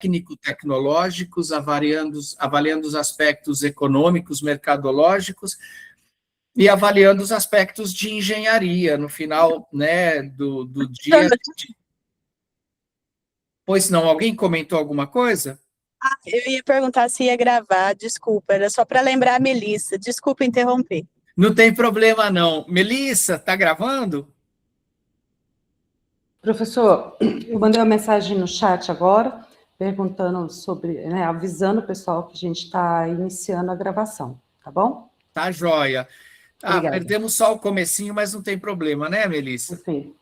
técnico-tecnológicos, avaliando os aspectos econômicos, mercadológicos, e avaliando os aspectos de engenharia, no final, né, do dia. Pois não, alguém comentou alguma coisa? Eu ia perguntar se ia gravar, desculpa, era só para lembrar a Melissa, desculpa interromper. Não tem problema, não. Melissa, está gravando? Professor, eu mandei uma mensagem no chat agora, perguntando sobre, né, avisando o pessoal que a gente está iniciando a gravação, tá bom? Tá joia. Obrigada. Perdemos só o comecinho, mas não tem problema, né, Melissa? Perfeito.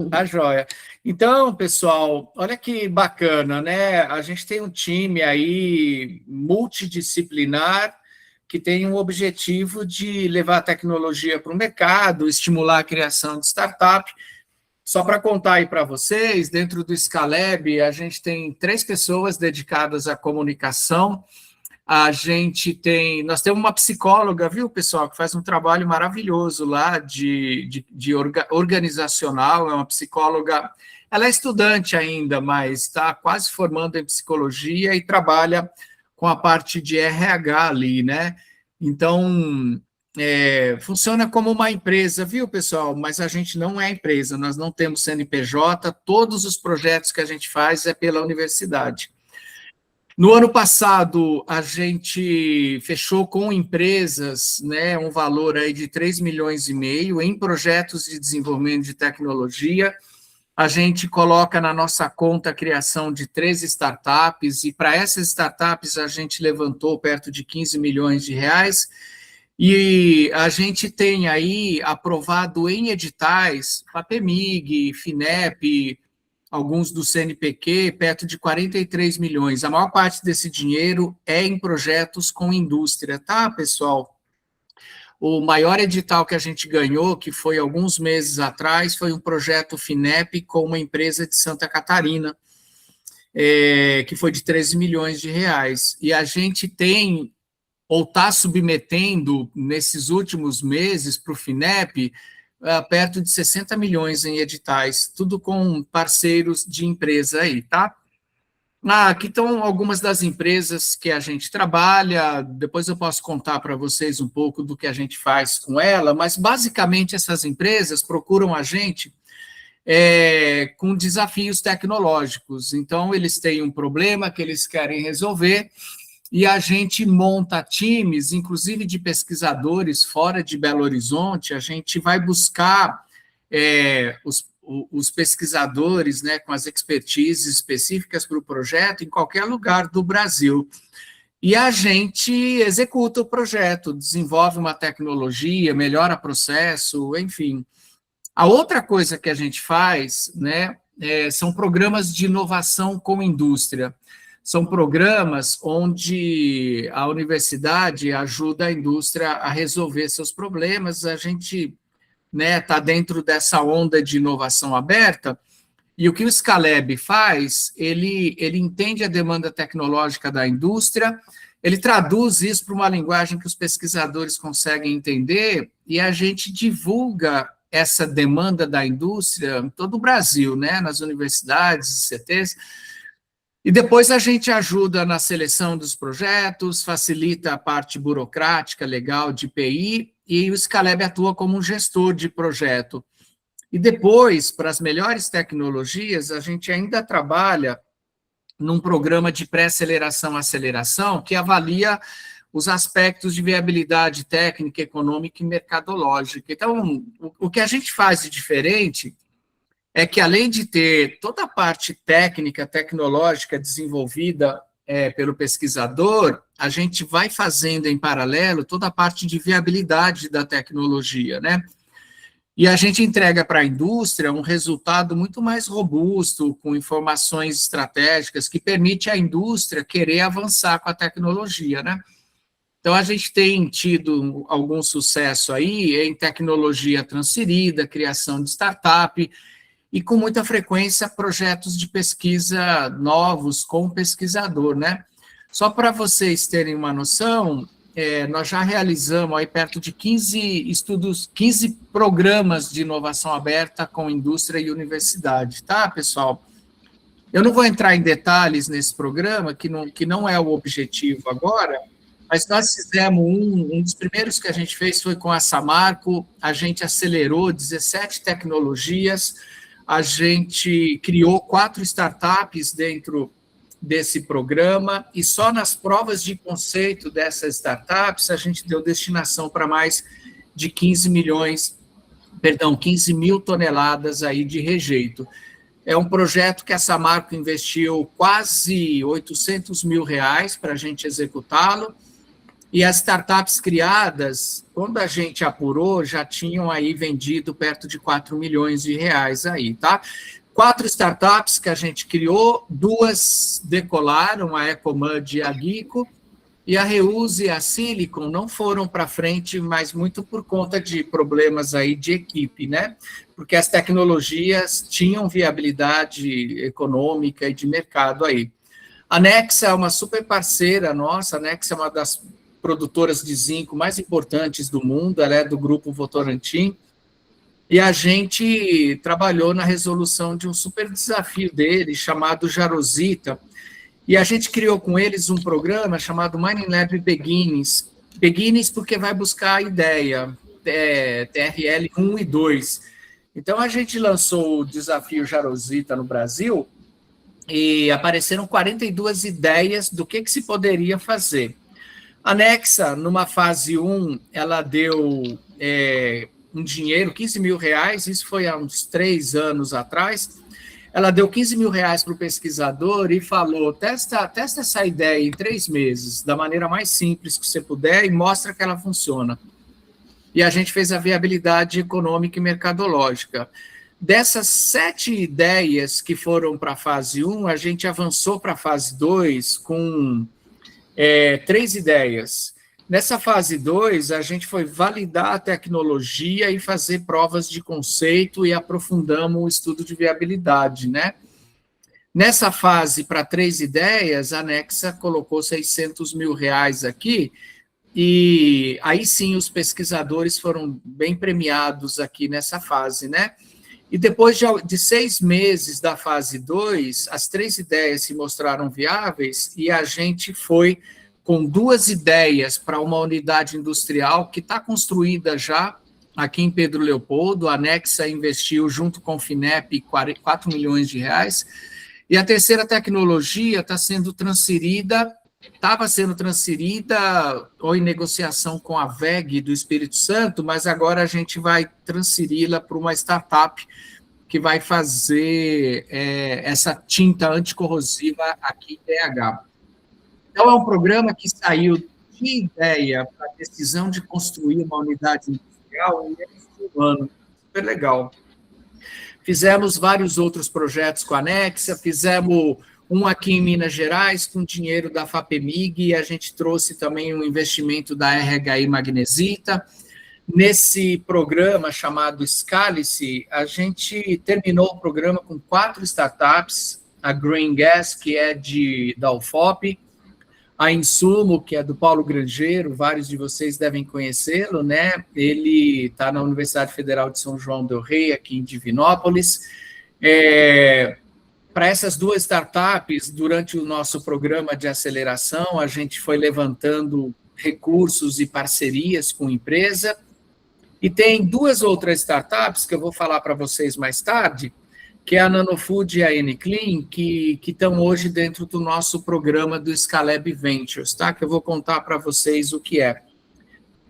Tá joia. Então, pessoal, olha que bacana, né? A gente tem um time aí multidisciplinar que tem um objetivo de levar a tecnologia para o mercado, estimular a criação de startup. Só para contar aí para vocês, dentro do Scalab, a gente tem 3 pessoas dedicadas à comunicação. Nós temos uma psicóloga, viu, pessoal, que faz um trabalho maravilhoso lá de organizacional, é uma psicóloga, ela é estudante ainda, mas está quase formando em psicologia e trabalha com a parte de RH ali, né? Então, funciona como uma empresa, viu, pessoal? Mas a gente não é empresa, nós não temos CNPJ, todos os projetos que a gente faz é pela universidade. No ano passado, a gente fechou com empresas, né, um valor aí de 3,5 milhões em projetos de desenvolvimento de tecnologia. A gente coloca na nossa conta a criação de 13 startups, e para essas startups a gente levantou perto de 15 milhões de reais, e a gente tem aí aprovado em editais, FAPEMIG, FINEP, alguns do CNPq, perto de 43 milhões. A maior parte desse dinheiro é em projetos com indústria, tá, pessoal? O maior edital que a gente ganhou, que foi alguns meses atrás, foi um projeto FINEP com uma empresa de Santa Catarina, que foi de 13 milhões de reais. E a gente tem, ou está submetendo, nesses últimos meses, para o FINEP, perto de 60 milhões em editais, tudo com parceiros de empresa aí, tá? Aqui estão algumas das empresas que a gente trabalha, depois eu posso contar para vocês um pouco do que a gente faz com ela, mas basicamente essas empresas procuram a gente com desafios tecnológicos, então eles têm um problema que eles querem resolver, e a gente monta times, inclusive de pesquisadores fora de Belo Horizonte, a gente vai buscar os pesquisadores, né, com as expertises específicas para o projeto em qualquer lugar do Brasil. E a gente executa o projeto, desenvolve uma tecnologia, melhora processo, enfim. A outra coisa que a gente faz, né, são programas de inovação com indústria. São programas onde a universidade ajuda a indústria a resolver seus problemas. A gente está dentro dessa onda de inovação aberta, e o que o Scalab faz, ele entende a demanda tecnológica da indústria, ele traduz isso para uma linguagem que os pesquisadores conseguem entender, e a gente divulga essa demanda da indústria em todo o Brasil, né, nas universidades, CTs, e depois a gente ajuda na seleção dos projetos, facilita a parte burocrática, legal, de PI, e o Scalab atua como um gestor de projeto. E depois, para as melhores tecnologias, a gente ainda trabalha num programa de pré-aceleração-aceleração que avalia os aspectos de viabilidade técnica, econômica e mercadológica. Então, o que a gente faz de diferente é que, além de ter toda a parte técnica, tecnológica desenvolvida pelo pesquisador, a gente vai fazendo em paralelo toda a parte de viabilidade da tecnologia, né? E a gente entrega para a indústria um resultado muito mais robusto, com informações estratégicas, que permite à indústria querer avançar com a tecnologia, né? Então, a gente tem tido algum sucesso aí em tecnologia transferida, criação de startup, e com muita frequência projetos de pesquisa novos com o pesquisador, né? Só para vocês terem uma noção, nós já realizamos aí perto de 15 estudos, 15 programas de inovação aberta com indústria e universidade, tá, pessoal? Eu não vou entrar em detalhes nesse programa, que não é o objetivo agora, mas nós fizemos um dos primeiros que a gente fez foi com a Samarco, a gente acelerou 17 tecnologias, a gente criou 4 startups dentro desse programa, e só nas provas de conceito dessas startups, a gente deu destinação para mais de 15 mil toneladas aí de rejeito. É um projeto que a Samarco investiu quase 800 mil reais para a gente executá-lo, e as startups criadas, quando a gente apurou, já tinham aí vendido perto de 4 milhões de reais aí, tá? 4 startups que a gente criou, 2 decolaram, a Ecomud e a Gico, e a Reuse e a Silicon não foram para frente, mas muito por conta de problemas aí de equipe, né? Porque as tecnologias tinham viabilidade econômica e de mercado aí. A Nexa é uma super parceira nossa, a Nexa é uma das produtoras de zinco mais importantes do mundo, ela é do grupo Votorantim, e a gente trabalhou na resolução de um super desafio deles, chamado Jarosita, e a gente criou com eles um programa chamado Mining Lab Beginnings. Beginnings porque vai buscar a ideia, TRL 1 e 2. Então, a gente lançou o desafio Jarosita no Brasil, e apareceram 42 ideias do que se poderia fazer. A Nexa, numa fase 1, ela deu um dinheiro, 15 mil reais, isso foi há uns 3 anos atrás, ela deu 15 mil reais para o pesquisador e falou, testa essa ideia em 3 meses, da maneira mais simples que você puder, e mostra que ela funciona. E a gente fez a viabilidade econômica e mercadológica. Dessas 7 ideias que foram para a fase 1, a gente avançou para a fase 2 com 3 ideias. Nessa fase 2, a gente foi validar a tecnologia e fazer provas de conceito e aprofundamos o estudo de viabilidade, né? Nessa fase, para 3 ideias, a Nexa colocou 600 mil reais aqui, e aí sim os pesquisadores foram bem premiados aqui nessa fase, né? E depois de 6 meses da fase 2, as 3 ideias se mostraram viáveis e a gente foi com 2 ideias para uma unidade industrial que está construída já aqui em Pedro Leopoldo. A Nexa investiu junto com o FINEP 4 milhões de reais. E a terceira tecnologia está sendo transferida, estava sendo transferida ou em negociação com a VEG do Espírito Santo, mas agora a gente vai transferi-la para uma startup que vai fazer essa tinta anticorrosiva aqui em BH. Então, é um programa que saiu de ideia para a decisão de construir uma unidade industrial em menos de um ano. Super legal. Fizemos vários outros projetos com a Nexa, fizemos um aqui em Minas Gerais, com dinheiro da FAPEMIG, e a gente trouxe também um investimento da RHI Magnesita. Nesse programa chamado Scalice, a gente terminou o programa com 4 startups, a Green Gas, que é da UFOP, a Insumo, que é do Paulo Grangeiro, vários de vocês devem conhecê-lo, né? Ele está na Universidade Federal de São João del Rei, aqui em Divinópolis. Para essas 2 startups, durante o nosso programa de aceleração, a gente foi levantando recursos e parcerias com empresa, e tem 2 outras startups, que eu vou falar para vocês mais tarde, que é a Nanofood e a N-Clean, que estão hoje dentro do nosso programa do Scalab Ventures, tá? Que eu vou contar para vocês o que é.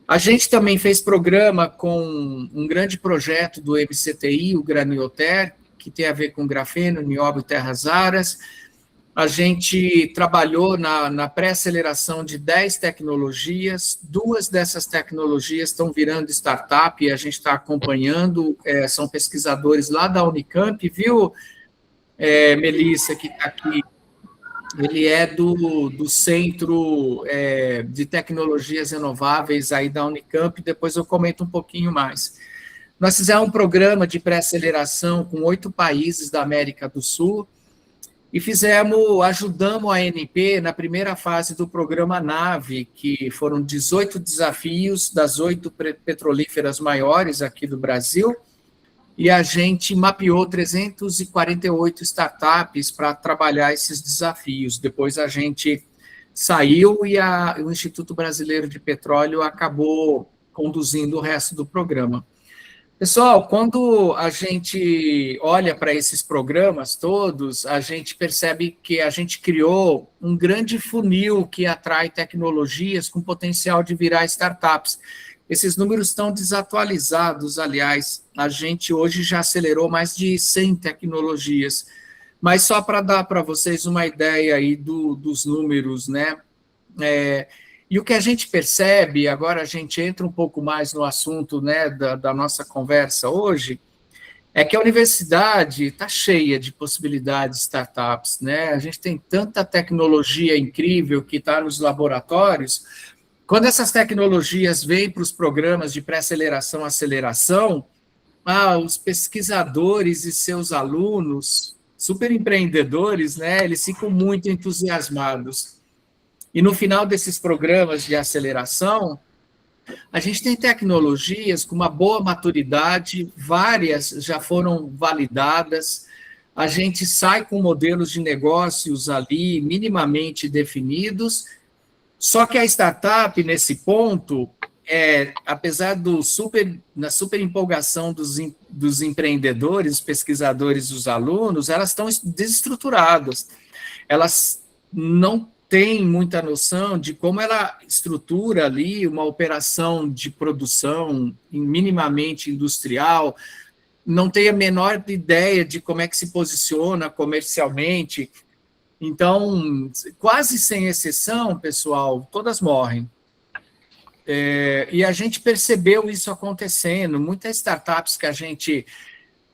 A gente também fez programa com um grande projeto do MCTI, o Granioter, que tem a ver com grafeno, nióbio e terras raras. A gente trabalhou na pré-aceleração de 10 tecnologias, 2 dessas tecnologias estão virando startup e a gente está acompanhando, são pesquisadores lá da Unicamp, viu, Melissa, que está aqui? Ele é do Centro de Tecnologias Renováveis aí da Unicamp, depois eu comento um pouquinho mais. Nós fizemos um programa de pré-aceleração com 8 países da América do Sul, e ajudamos a ANP na primeira fase do programa NAVE, que foram 18 desafios das 8 petrolíferas maiores aqui do Brasil, e a gente mapeou 348 startups para trabalhar esses desafios. Depois a gente saiu e o Instituto Brasileiro de Petróleo acabou conduzindo o resto do programa. Pessoal, quando a gente olha para esses programas todos, a gente percebe que a gente criou um grande funil que atrai tecnologias com potencial de virar startups. Esses números estão desatualizados, aliás, a gente hoje já acelerou mais de 100 tecnologias, mas só para dar para vocês uma ideia aí dos números, né? E o que a gente percebe, agora a gente entra um pouco mais no assunto, né, da nossa conversa hoje, é que a universidade está cheia de possibilidades de startups, né? A gente tem tanta tecnologia incrível que está nos laboratórios. Quando essas tecnologias vêm para os programas de pré-aceleração, aceleração, os pesquisadores e seus alunos, super empreendedores, né, eles ficam muito entusiasmados. E no final desses programas de aceleração, a gente tem tecnologias com uma boa maturidade, várias já foram validadas, a gente sai com modelos de negócios ali minimamente definidos, só que a startup, nesse ponto, apesar da super empolgação dos empreendedores, pesquisadores, dos alunos, elas estão desestruturadas, elas não tem muita noção de como ela estrutura ali uma operação de produção minimamente industrial, não tem a menor ideia de como é que se posiciona comercialmente. Então, quase sem exceção, pessoal, todas morrem. E a gente percebeu isso acontecendo. Muitas startups que a gente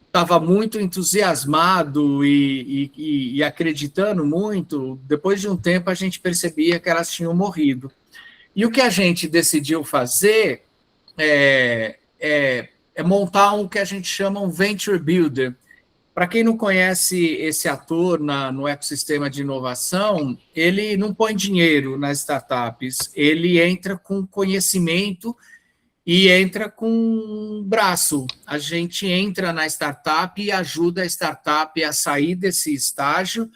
estava muito entusiasmado e acreditando muito, depois de um tempo a gente percebia que elas tinham morrido. E o que a gente decidiu fazer é montar o que a gente chama um Venture Builder. Para quem não conhece esse ator no ecossistema de inovação, ele não põe dinheiro nas startups, ele entra com conhecimento e entra com um braço. A gente entra na startup e ajuda a startup a sair desse estágio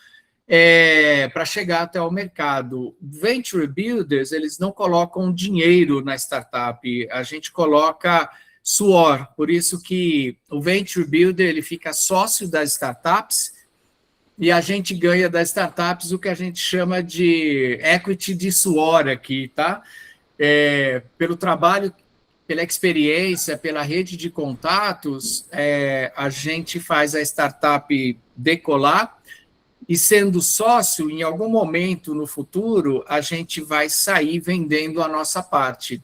para chegar até o mercado. Venture Builders, eles não colocam dinheiro na startup, a gente coloca suor, por isso que o Venture Builder ele fica sócio das startups e a gente ganha das startups o que a gente chama de equity de suor aqui, tá? Pelo trabalho, pela experiência, pela rede de contatos, a gente faz a startup decolar e, sendo sócio, em algum momento no futuro, a gente vai sair vendendo a nossa parte.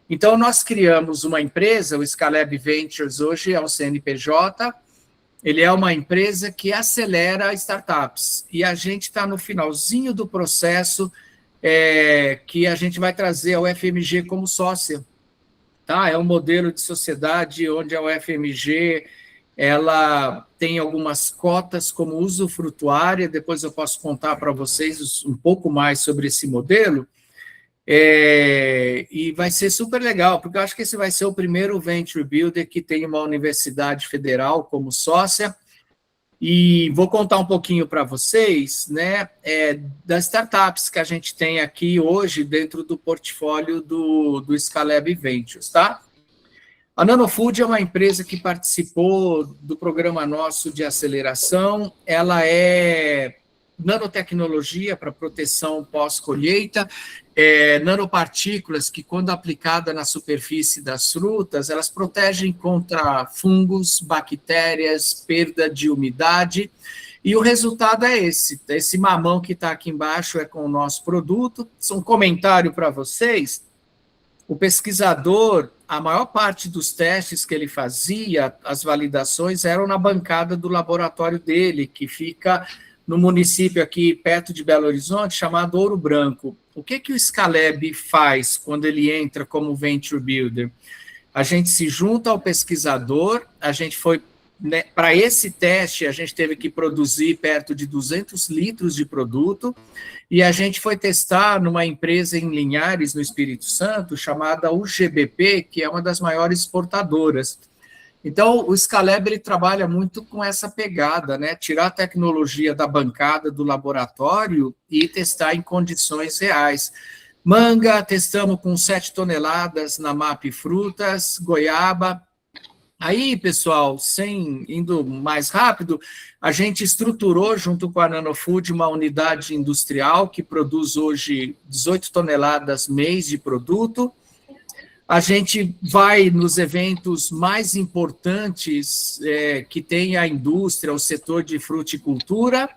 Então, nós criamos uma empresa, o Scalab Ventures hoje é um CNPJ, ele é uma empresa que acelera startups, e a gente está no finalzinho do processo que a gente vai trazer a UFMG como sócia. Tá? É um modelo de sociedade onde a UFMG ela tem algumas cotas como usufrutuária, depois eu posso contar para vocês um pouco mais sobre esse modelo, e vai ser super legal, porque eu acho que esse vai ser o primeiro Venture Builder que tem uma universidade federal como sócia, e vou contar um pouquinho para vocês, né, das startups que a gente tem aqui hoje dentro do portfólio do Scalab Ventures, tá? A Nanofood é uma empresa que participou do programa nosso de aceleração, ela é nanotecnologia para proteção pós-colheita, nanopartículas que, quando aplicada na superfície das frutas, elas protegem contra fungos, bactérias, perda de umidade, e o resultado é esse mamão que está aqui embaixo é com o nosso produto. Um comentário para vocês, o pesquisador, a maior parte dos testes que ele fazia, as validações, eram na bancada do laboratório dele, que fica no município aqui perto de Belo Horizonte, chamado Ouro Branco. O que o Scalab faz quando ele entra como Venture Builder? A gente se junta ao pesquisador, a gente foi, né, para esse teste, a gente teve que produzir perto de 200 litros de produto, e a gente foi testar numa empresa em Linhares, no Espírito Santo, chamada UGBP, que é uma das maiores exportadoras. Então, o Scaleb ele trabalha muito com essa pegada, né? Tirar a tecnologia da bancada, do laboratório e testar em condições reais. Manga, testamos com 7 toneladas na MAP Frutas, goiaba. Aí, pessoal, indo mais rápido, a gente estruturou, junto com a Nanofood, uma unidade industrial que produz hoje 18 toneladas mês de produto. A gente vai nos eventos mais importantes que tem a indústria, o setor de fruticultura,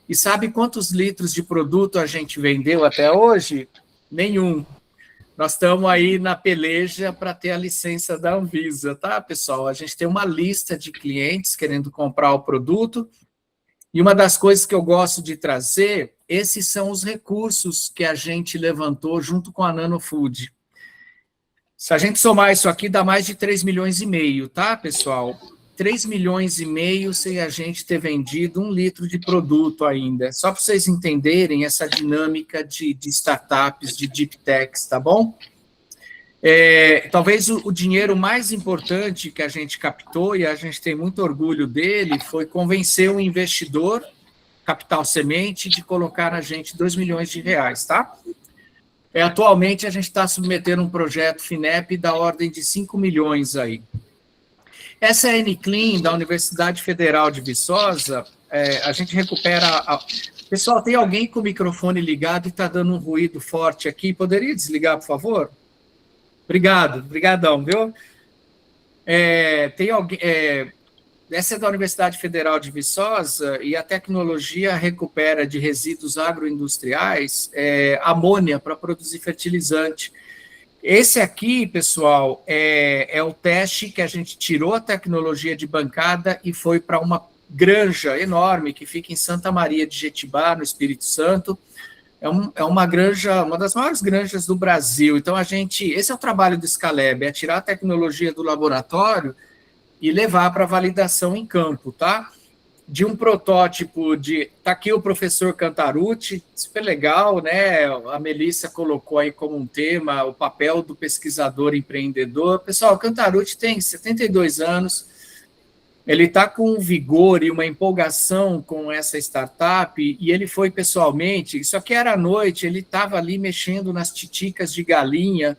e sabe quantos litros de produto a gente vendeu até hoje? Nenhum. Nós estamos aí na peleja para ter a licença da Anvisa, tá, pessoal? A gente tem uma lista de clientes querendo comprar o produto, e uma das coisas que eu gosto de trazer, esses são os recursos que a gente levantou junto com a Nanofood. Se a gente somar isso aqui, dá mais de 3,5 milhões, tá, pessoal? 3,5 milhões sem a gente ter vendido 1 litro de produto ainda. Só para vocês entenderem essa dinâmica de startups, de deep techs, tá bom? Talvez o dinheiro mais importante que a gente captou, e a gente tem muito orgulho dele, foi convencer um investidor, Capital Semente, de colocar na gente 2 milhões de reais, tá? Atualmente, a gente está submetendo um projeto FINEP da ordem de 5 milhões aí. Essa é a Nclean, da Universidade Federal de Viçosa. A gente recupera... Pessoal, tem alguém com o microfone ligado e está dando um ruído forte aqui? Poderia desligar, por favor? Obrigadão, viu? Tem alguém... Essa é da Universidade Federal de Viçosa e a tecnologia recupera de resíduos agroindustriais amônia para produzir fertilizante. Esse aqui, pessoal, é o teste que a gente tirou a tecnologia de bancada e foi para uma granja enorme que fica em Santa Maria de Jetibá, no Espírito Santo. É uma granja, uma das maiores granjas do Brasil. Então, esse é o trabalho do Scaleb, tirar a tecnologia do laboratório e levar para validação em campo, tá? De um protótipo tá aqui o professor Cantarucci, super legal, né? A Melissa colocou aí como um tema o papel do pesquisador empreendedor. Pessoal, o Cantarucci tem 72 anos, ele está com um vigor e uma empolgação com essa startup, e ele foi pessoalmente, isso aqui era à noite, ele estava ali mexendo nas titicas de galinha,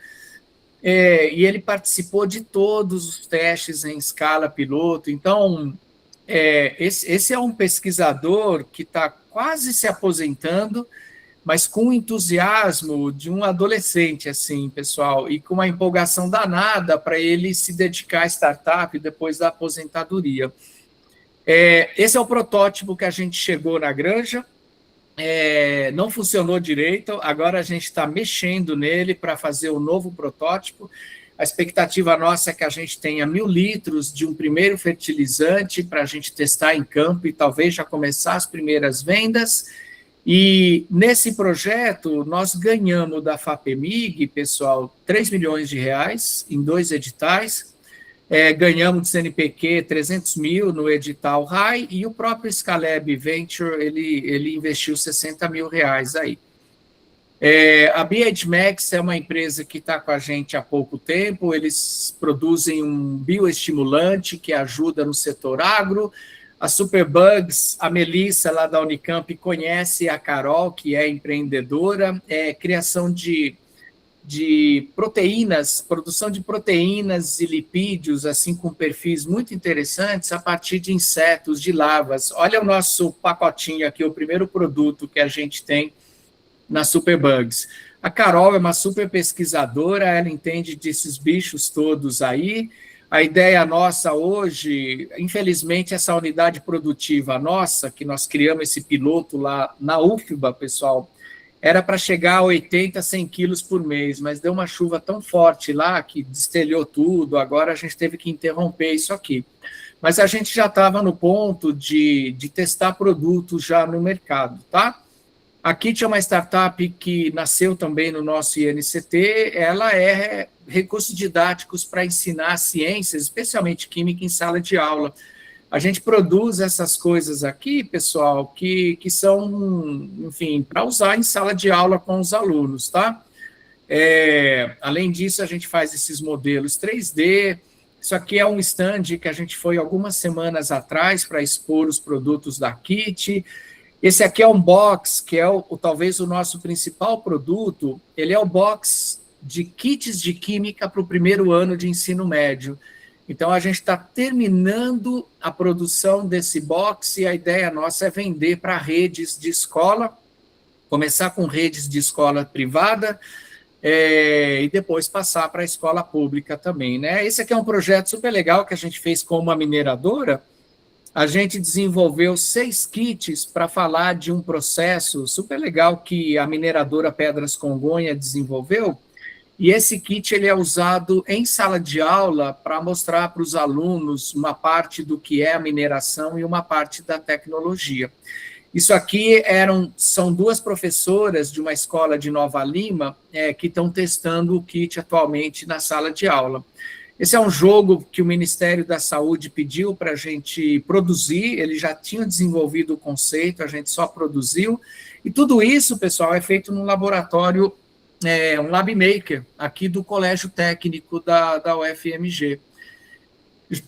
e ele participou de todos os testes em escala piloto. Então, esse é um pesquisador que está quase se aposentando, mas com o entusiasmo de um adolescente, assim, pessoal, e com uma empolgação danada para ele se dedicar à startup depois da aposentadoria. Esse é o protótipo que a gente chegou na granja. Não funcionou direito, agora a gente está mexendo nele para fazer o novo protótipo. A expectativa nossa é que a gente tenha 1.000 litros de um primeiro fertilizante para a gente testar em campo e talvez já começar as primeiras vendas. E nesse projeto, nós ganhamos da FAPEMIG, pessoal, 3 milhões de reais em 2 editais. Ganhamos do CNPq 300 mil no edital RAI, e o próprio Scaleb Venture, ele investiu 60 mil reais aí. A BH Max é uma empresa que está com a gente há pouco tempo, eles produzem um bioestimulante que ajuda no setor agro. A Superbugs, a Melissa, lá da Unicamp, conhece a Carol, que é empreendedora, criação de proteínas, produção de proteínas e lipídios, assim, com perfis muito interessantes, a partir de insetos, de larvas. Olha o nosso pacotinho aqui, o primeiro produto que a gente tem na Superbugs. A Carol é uma super pesquisadora, ela entende desses bichos todos aí. A ideia nossa hoje, infelizmente, essa unidade produtiva nossa, que nós criamos esse piloto lá na UFBA, pessoal, era para chegar a 80, 100 quilos por mês, mas deu uma chuva tão forte lá que destelhou tudo, agora a gente teve que interromper isso aqui. Mas a gente já estava no ponto de testar produtos já no mercado, tá? A Kit é uma startup que nasceu também no nosso INCT, ela é recursos didáticos para ensinar ciências, especialmente química, em sala de aula. A gente produz essas coisas aqui, pessoal, que são, enfim, para usar em sala de aula com os alunos, tá? Além disso, a gente faz esses modelos 3D, Isso aqui é um stand que a gente foi algumas semanas atrás para expor os produtos da KIT. Esse aqui é um box, que é talvez o nosso principal produto. Ele é o box de kits de química para o primeiro ano de ensino médio. Então, a gente está terminando a produção desse box e a ideia nossa é vender para redes de escola, começar com redes de escola privada, e depois passar para a escola pública também, né? Esse aqui é um projeto super legal que a gente fez com uma mineradora. A gente desenvolveu 6 kits para falar de um processo super legal que a mineradora Pedras Congonha desenvolveu, e esse kit ele é usado em sala de aula para mostrar para os alunos uma parte do que é a mineração e uma parte da tecnologia. Isso aqui são 2 professoras de uma escola de Nova Lima que estão testando o kit atualmente na sala de aula. Esse é um jogo que o Ministério da Saúde pediu para a gente produzir, ele já tinha desenvolvido o conceito, a gente só produziu, e tudo isso, pessoal, é feito num laboratório, um Lab Maker, aqui do Colégio Técnico da UFMG.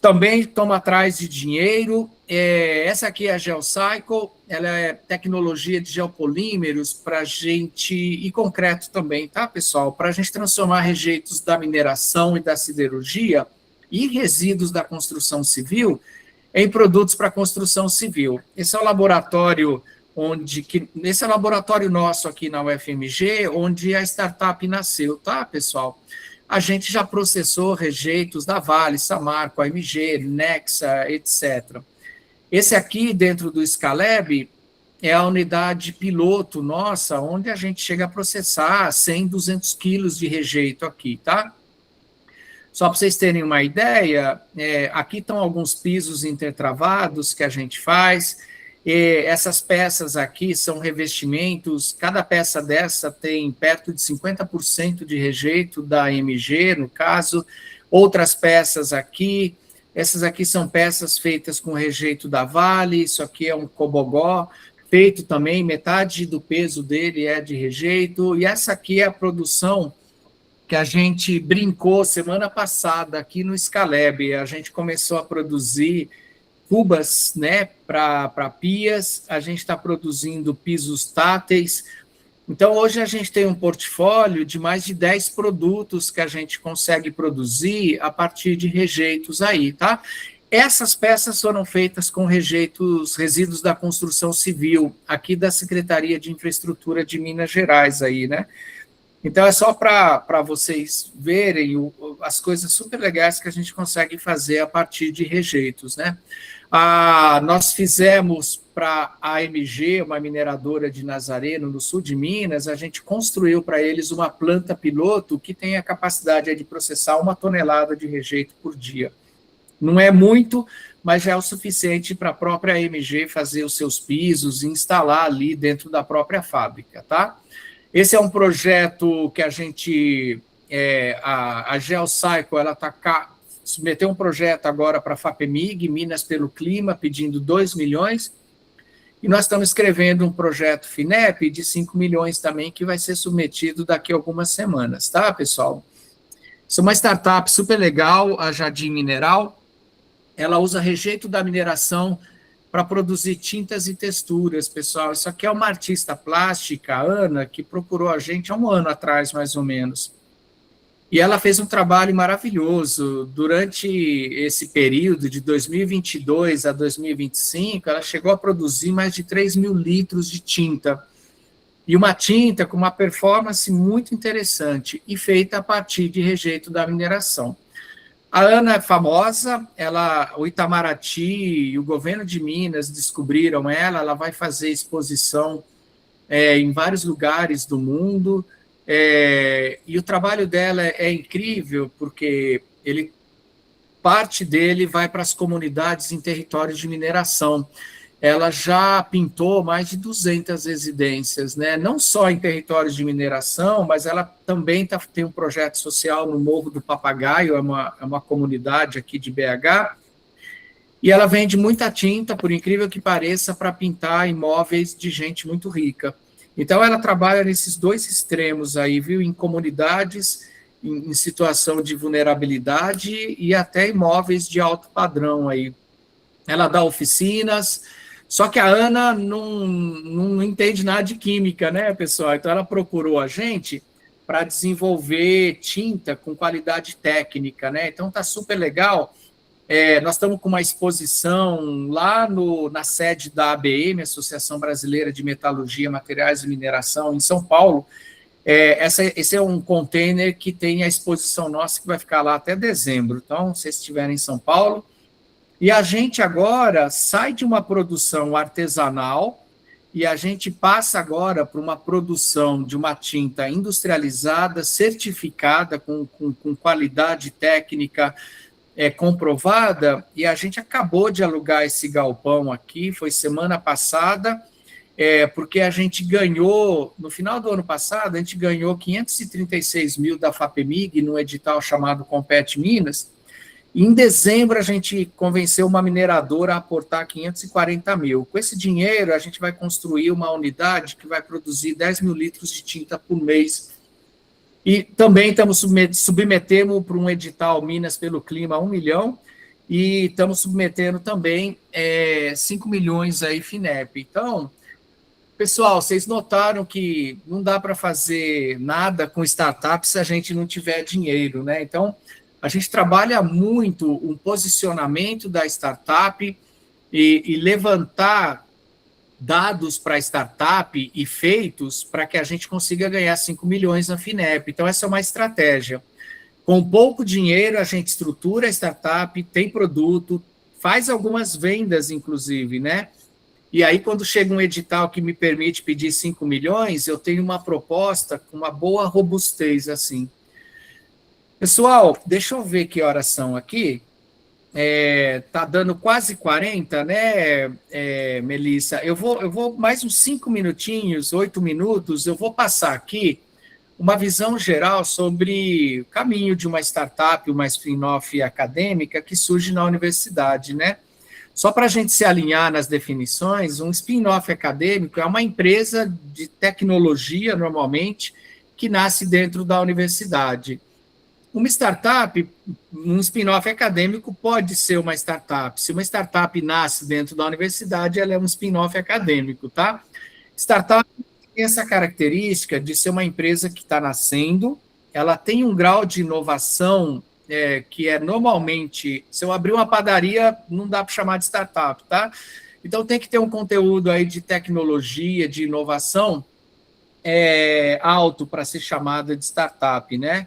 Também toma atrás de dinheiro. Essa aqui é a GeoCycle, ela é tecnologia de geopolímeros para a gente, e concreto também, tá, pessoal? Para a gente transformar rejeitos da mineração e da siderurgia e resíduos da construção civil em produtos para construção civil. Esse é o laboratório esse é o laboratório nosso aqui na UFMG, onde a startup nasceu, tá, pessoal? A gente já processou rejeitos da Vale, Samarco, AMG, Nexa, etc. Esse aqui, dentro do Scalab, é a unidade piloto nossa, onde a gente chega a processar 100, 200 quilos de rejeito aqui, tá? Só para vocês terem uma ideia, aqui estão alguns pisos intertravados que a gente faz. Essas peças aqui são revestimentos, cada peça dessa tem perto de 50% de rejeito da AMG, no caso. Outras peças aqui, essas aqui são peças feitas com rejeito da Vale, isso aqui é um cobogó, feito também, metade do peso dele é de rejeito, e essa aqui é a produção que a gente brincou semana passada aqui no Scalab. A gente começou a produzir cubas, né, para pias, a gente está produzindo pisos táteis. Então, hoje a gente tem um portfólio de mais de 10 produtos que a gente consegue produzir a partir de rejeitos aí, tá? Essas peças foram feitas com resíduos da construção civil, aqui da Secretaria de Infraestrutura de Minas Gerais aí, né? Então, é só para vocês verem as coisas super legais que a gente consegue fazer a partir de rejeitos, né? Nós fizemos para a AMG, uma mineradora de Nazareno, no sul de Minas, a gente construiu para eles uma planta piloto que tem a capacidade de processar 1 tonelada de rejeito por dia. Não é muito, mas já é o suficiente para a própria AMG fazer os seus pisos e instalar ali dentro da própria fábrica, tá? Esse é um projeto que a gente, a GeoCycle, ela submeteu um projeto agora para a FAPEMIG, Minas pelo Clima, pedindo 2 milhões, e nós estamos escrevendo um projeto FINEP de 5 milhões também, que vai ser submetido daqui a algumas semanas, tá, pessoal? Isso é uma startup super legal, a Jardim Mineral, ela usa rejeito da mineração para produzir tintas e texturas, pessoal. Isso aqui é uma artista plástica, a Ana, que procurou a gente há 1 ano atrás, mais ou menos. E ela fez um trabalho maravilhoso. Durante esse período, de 2022 a 2025, ela chegou a produzir mais de 3 mil litros de tinta. E uma tinta com uma performance muito interessante, e feita a partir de rejeito da mineração. A Ana é famosa, o Itamaraty e o governo de Minas descobriram ela vai fazer exposição em vários lugares do mundo, e o trabalho dela é incrível, porque parte dele vai para as comunidades em territórios de mineração. Ela já pintou mais de 200 residências, né? Não só em territórios de mineração, mas ela também tem um projeto social no Morro do Papagaio, é uma comunidade aqui de BH, e ela vende muita tinta, por incrível que pareça, para pintar imóveis de gente muito rica. Então, ela trabalha nesses 2 extremos aí, viu? Em comunidades em situação de vulnerabilidade e até imóveis de alto padrão aí. Ela dá oficinas, só que a Ana não entende nada de química, né, pessoal? Então, ela procurou a gente para desenvolver tinta com qualidade técnica, né? Então, tá super legal. Nós estamos com uma exposição lá na sede da ABM, Associação Brasileira de Metalurgia, Materiais e Mineração, em São Paulo. Esse é um container que tem a exposição nossa, que vai ficar lá até dezembro. Então, se vocês estiverem em São Paulo, e a gente agora sai de uma produção artesanal e a gente passa agora para uma produção de uma tinta industrializada, certificada, com qualidade técnica comprovada, e a gente acabou de alugar esse galpão aqui, foi semana passada, porque a gente ganhou, no final do ano passado, a gente ganhou 536 mil da FAPEMIG, num edital chamado Compete Minas. Em dezembro, a gente convenceu uma mineradora a aportar 540 mil. Com esse dinheiro, a gente vai construir uma unidade que vai produzir 10 mil litros de tinta por mês. E também submetemos para um edital Minas pelo Clima 1 milhão, e estamos submetendo também 5 milhões aí FINEP. Então, pessoal, vocês notaram que não dá para fazer nada com startup se a gente não tiver dinheiro, né? Então, a gente trabalha muito um posicionamento da startup e levantar dados para a startup e feitos para que a gente consiga ganhar 5 milhões na FINEP. Então, essa é uma estratégia. Com pouco dinheiro, a gente estrutura a startup, tem produto, faz algumas vendas, inclusive, né? E aí, quando chega um edital que me permite pedir 5 milhões, eu tenho uma proposta com uma boa robustez, assim. Pessoal, deixa eu ver que horas são aqui. Tá dando quase 40, né, Melissa? Eu vou mais uns 5 minutinhos, 8 minutos, eu vou passar aqui uma visão geral sobre o caminho de uma startup, uma spin-off acadêmica que surge na universidade, né? Só para a gente se alinhar nas definições, um spin-off acadêmico é uma empresa de tecnologia, normalmente, que nasce dentro da universidade. Uma startup, um spin-off acadêmico pode ser uma startup. Se uma startup nasce dentro da universidade, ela é um spin-off acadêmico, tá? Startup tem essa característica de ser uma empresa que está nascendo, ela tem um grau de inovação que é normalmente, se eu abrir uma padaria, não dá para chamar de startup, tá? Então tem que ter um conteúdo aí de tecnologia, de inovação alto para ser chamada de startup, né?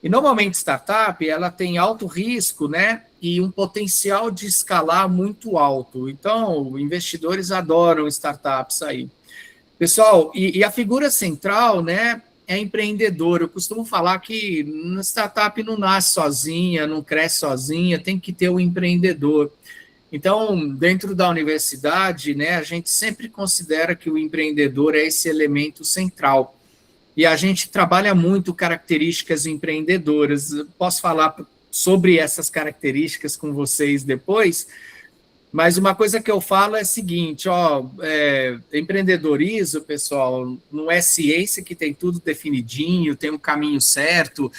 E, normalmente, startup, ela tem alto risco, né, e um potencial de escalar muito alto. Então, investidores adoram startups aí. Pessoal, e a figura central, né, é empreendedor. Eu costumo falar que uma startup não nasce sozinha, não cresce sozinha, tem que ter um empreendedor. Então, dentro da universidade, né, a gente sempre considera que o empreendedor é esse elemento central. E a gente trabalha muito características empreendedoras. Posso falar sobre essas características com vocês depois, mas uma coisa que eu falo é a seguinte, empreendedorismo, pessoal, não é ciência que tem tudo definidinho, tem um caminho certo,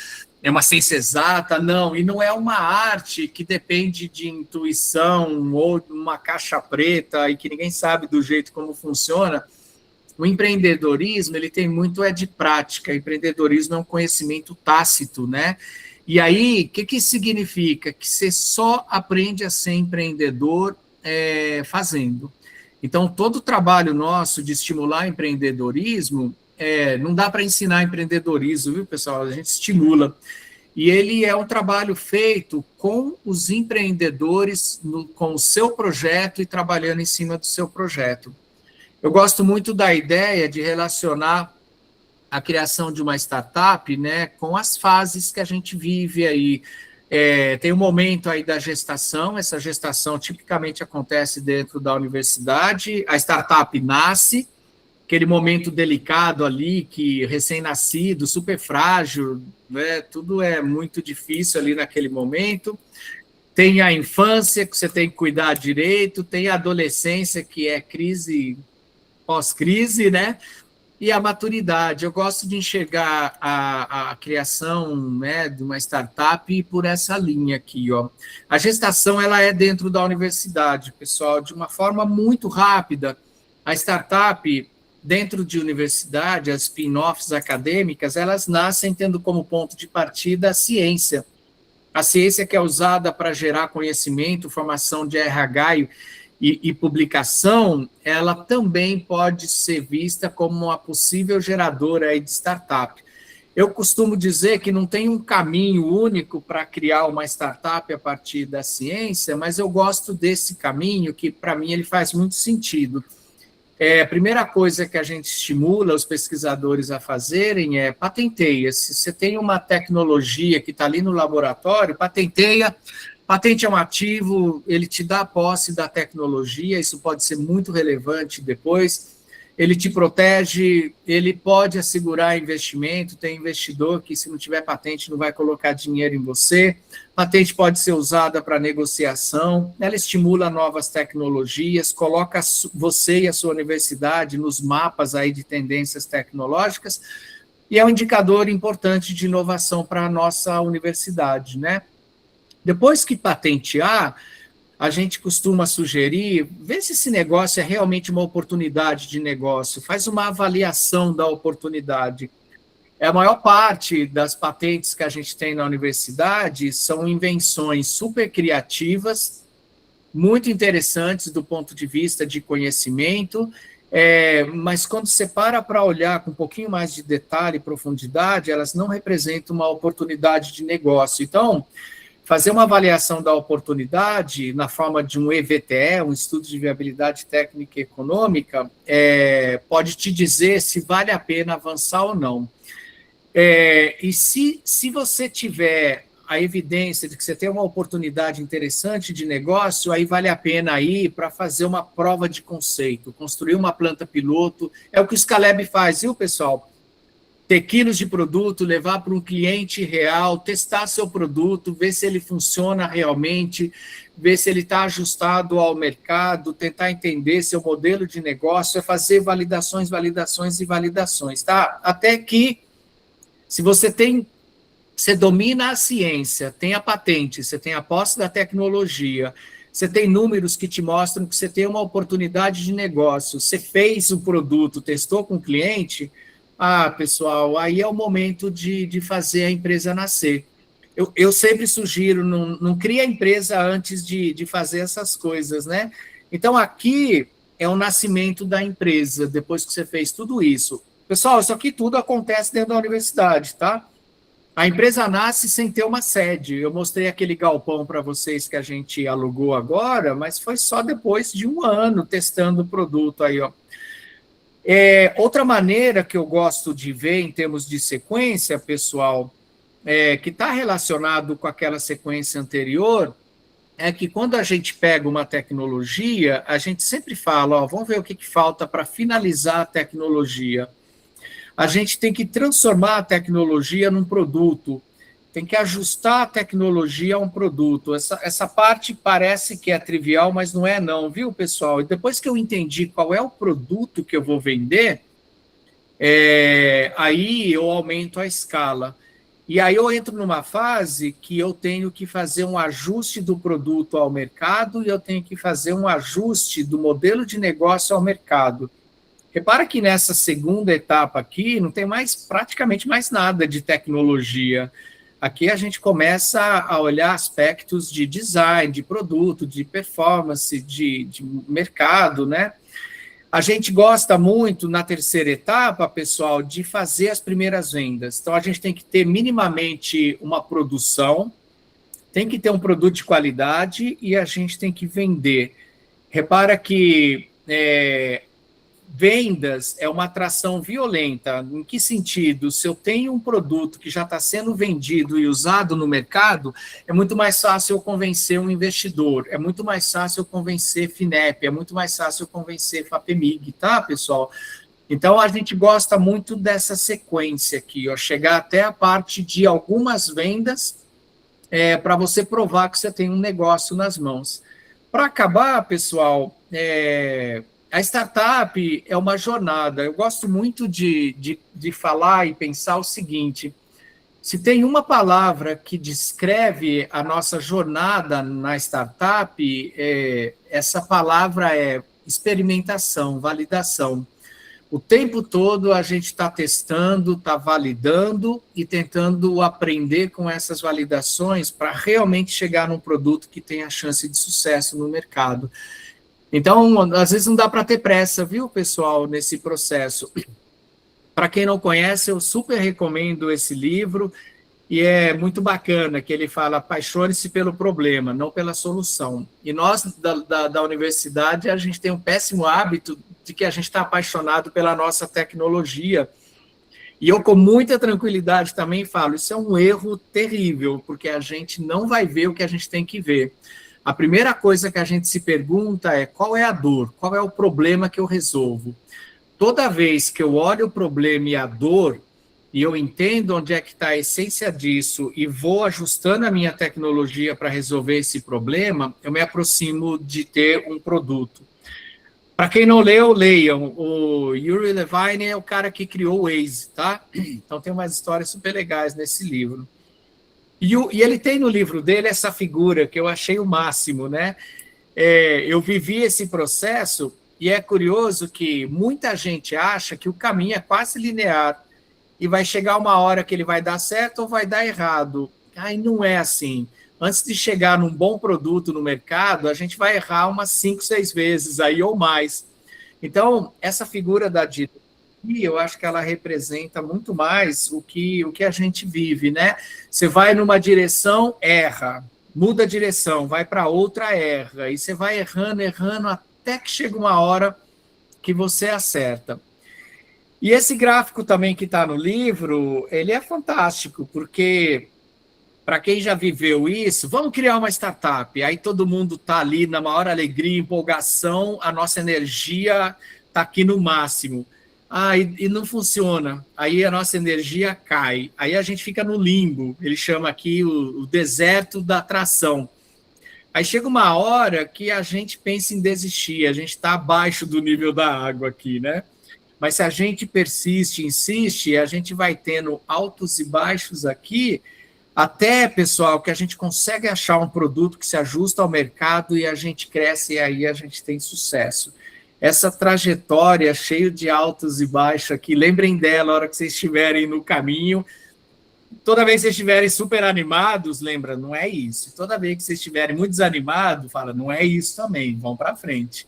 é uma ciência exata, não, e não é uma arte que depende de intuição ou de uma caixa preta e que ninguém sabe do jeito como funciona. O empreendedorismo, ele tem muito de prática. Empreendedorismo é um conhecimento tácito, né? E aí, o que significa? Que você só aprende a ser empreendedor fazendo. Então, todo o trabalho nosso de estimular empreendedorismo, não dá para ensinar empreendedorismo, viu, pessoal? A gente estimula. E ele é um trabalho feito com os empreendedores, com o seu projeto e trabalhando em cima do seu projeto. Eu gosto muito da ideia de relacionar a criação de uma startup, né, com as fases que a gente vive aí. Tem um momento aí da gestação, essa gestação tipicamente acontece dentro da universidade, a startup nasce, aquele momento delicado ali, que recém-nascido, super frágil, né, tudo é muito difícil ali naquele momento. Tem a infância, que você tem que cuidar direito, tem a adolescência, que é crise pós-crise, né? e a maturidade. Eu gosto de enxergar a criação, né, de uma startup por essa linha aqui, ó. A gestação, ela é dentro da universidade, pessoal, de uma forma muito rápida. A startup, dentro de universidade, as spin-offs acadêmicas, elas nascem tendo como ponto de partida a ciência. A ciência que é usada para gerar conhecimento, formação de RH e publicação, ela também pode ser vista como uma possível geradora aí de startup. Eu costumo dizer que não tem um caminho único para criar uma startup a partir da ciência, mas eu gosto desse caminho, que para mim ele faz muito sentido. A primeira coisa que a gente estimula os pesquisadores a fazerem é patenteia. Se você tem uma tecnologia que está ali no laboratório, patenteia. Patente é um ativo, ele te dá a posse da tecnologia, isso pode ser muito relevante depois. Ele te protege, ele pode assegurar investimento, tem investidor que, se não tiver patente, não vai colocar dinheiro em você. Patente pode ser usada para negociação, ela estimula novas tecnologias, coloca você e a sua universidade nos mapas aí de tendências tecnológicas, e é um indicador importante de inovação para a nossa universidade, né? Depois que patentear, a gente costuma sugerir, vê se esse negócio é realmente uma oportunidade de negócio, faz uma avaliação da oportunidade. A maior parte das patentes que a gente tem na universidade são invenções super criativas, muito interessantes do ponto de vista de conhecimento, mas quando você para olhar com um pouquinho mais de detalhe e profundidade, elas não representam uma oportunidade de negócio. Então, fazer uma avaliação da oportunidade na forma de um EVTE, um estudo de viabilidade técnica e econômica, pode te dizer se vale a pena avançar ou não. E se você tiver a evidência de que você tem uma oportunidade interessante de negócio, aí vale a pena ir para fazer uma prova de conceito, construir uma planta piloto. É o que o Scaleb faz, viu, pessoal? Ter quilos de produto, levar para um cliente real, testar seu produto, ver se ele funciona realmente, ver se ele está ajustado ao mercado, tentar entender seu modelo de negócio, fazer validações, tá? Até que, se você domina a ciência, tem a patente, você tem a posse da tecnologia, você tem números que te mostram que você tem uma oportunidade de negócio, você fez o produto, testou com o cliente, pessoal, aí é o momento de fazer a empresa nascer. Eu sempre sugiro, não cria a empresa antes de fazer essas coisas, né? Então, aqui é o nascimento da empresa, depois que você fez tudo isso. Pessoal, isso aqui tudo acontece dentro da universidade, tá? A empresa nasce sem ter uma sede. Eu mostrei aquele galpão para vocês que a gente alugou agora, mas foi só depois de 1 ano testando o produto aí, ó. Outra maneira que eu gosto de ver em termos de sequência, pessoal, que está relacionado com aquela sequência anterior, é que quando a gente pega uma tecnologia, a gente sempre fala, vamos ver o que falta para finalizar a tecnologia. A gente tem que transformar a tecnologia num produto, tem que ajustar a tecnologia a um produto. Essa parte parece que é trivial, mas não é não, viu, pessoal? E depois que eu entendi qual é o produto que eu vou vender, aí eu aumento a escala. E aí eu entro numa fase que eu tenho que fazer um ajuste do produto ao mercado e eu tenho que fazer um ajuste do modelo de negócio ao mercado. Repara que nessa segunda etapa aqui não tem praticamente mais nada de tecnologia. Aqui a gente começa a olhar aspectos de design, de produto, de performance, de mercado, né? A gente gosta muito, na terceira etapa, pessoal, de fazer as primeiras vendas. Então, a gente tem que ter minimamente uma produção, tem que ter um produto de qualidade e a gente tem que vender. Repara que vendas é uma atração violenta. Em que sentido? Se eu tenho um produto que já está sendo vendido e usado no mercado, é muito mais fácil eu convencer um investidor, é muito mais fácil eu convencer FINEP, é muito mais fácil eu convencer FAPEMIG, tá, pessoal? Então, a gente gosta muito dessa sequência aqui, chegar até a parte de algumas vendas para você provar que você tem um negócio nas mãos. Para acabar, pessoal, a startup é uma jornada. Eu gosto muito de falar e pensar o seguinte: se tem uma palavra que descreve a nossa jornada na startup, essa palavra é experimentação, validação. O tempo todo a gente está testando, está validando e tentando aprender com essas validações para realmente chegar num produto que tenha chance de sucesso no mercado. Então, às vezes não dá para ter pressa, viu, pessoal, nesse processo. Para quem não conhece, eu super recomendo esse livro, e é muito bacana que ele fala: apaixone-se pelo problema, não pela solução. E nós, da universidade, a gente tem um péssimo hábito de que a gente está apaixonado pela nossa tecnologia. E eu, com muita tranquilidade, também falo: isso é um erro terrível, porque a gente não vai ver o que a gente tem que ver. A primeira coisa que a gente se pergunta é: qual é a dor? Qual é o problema que eu resolvo? Toda vez que eu olho o problema e a dor, e eu entendo onde é que está a essência disso, e vou ajustando a minha tecnologia para resolver esse problema, eu me aproximo de ter um produto. Para quem não leu, leiam. O Yuri Levine é o cara que criou o Waze, tá? Então tem umas histórias super legais nesse livro. E ele tem no livro dele essa figura que eu achei o máximo, né? Eu vivi esse processo, e é curioso que muita gente acha que o caminho é quase linear, e vai chegar uma hora que ele vai dar certo ou vai dar errado. Aí não é assim. Antes de chegar num bom produto no mercado, a gente vai errar umas 5, 6 vezes aí ou mais. Então, essa figura da diretoria, eu acho que ela representa muito mais o que a gente vive, né? Você vai numa direção, erra, muda a direção, vai para outra, erra, e você vai errando, até que chega uma hora que você acerta. E esse gráfico também que está no livro, ele é fantástico, porque, para quem já viveu isso, vamos criar uma startup, aí todo mundo está ali na maior alegria, empolgação, a nossa energia está aqui no máximo. E não funciona, aí a nossa energia cai, aí a gente fica no limbo, ele chama aqui o deserto da atração. Aí chega uma hora que a gente pensa em desistir, a gente está abaixo do nível da água aqui, né? Mas se a gente persiste, insiste, a gente vai tendo altos e baixos aqui, até, pessoal, que a gente consegue achar um produto que se ajusta ao mercado e a gente cresce, e aí a gente tem sucesso. Essa trajetória cheia de altos e baixos aqui, lembrem dela a hora que vocês estiverem no caminho. Toda vez que vocês estiverem super animados, lembra, não é isso. Toda vez que vocês estiverem muito desanimados, fala, não é isso também, vão para frente.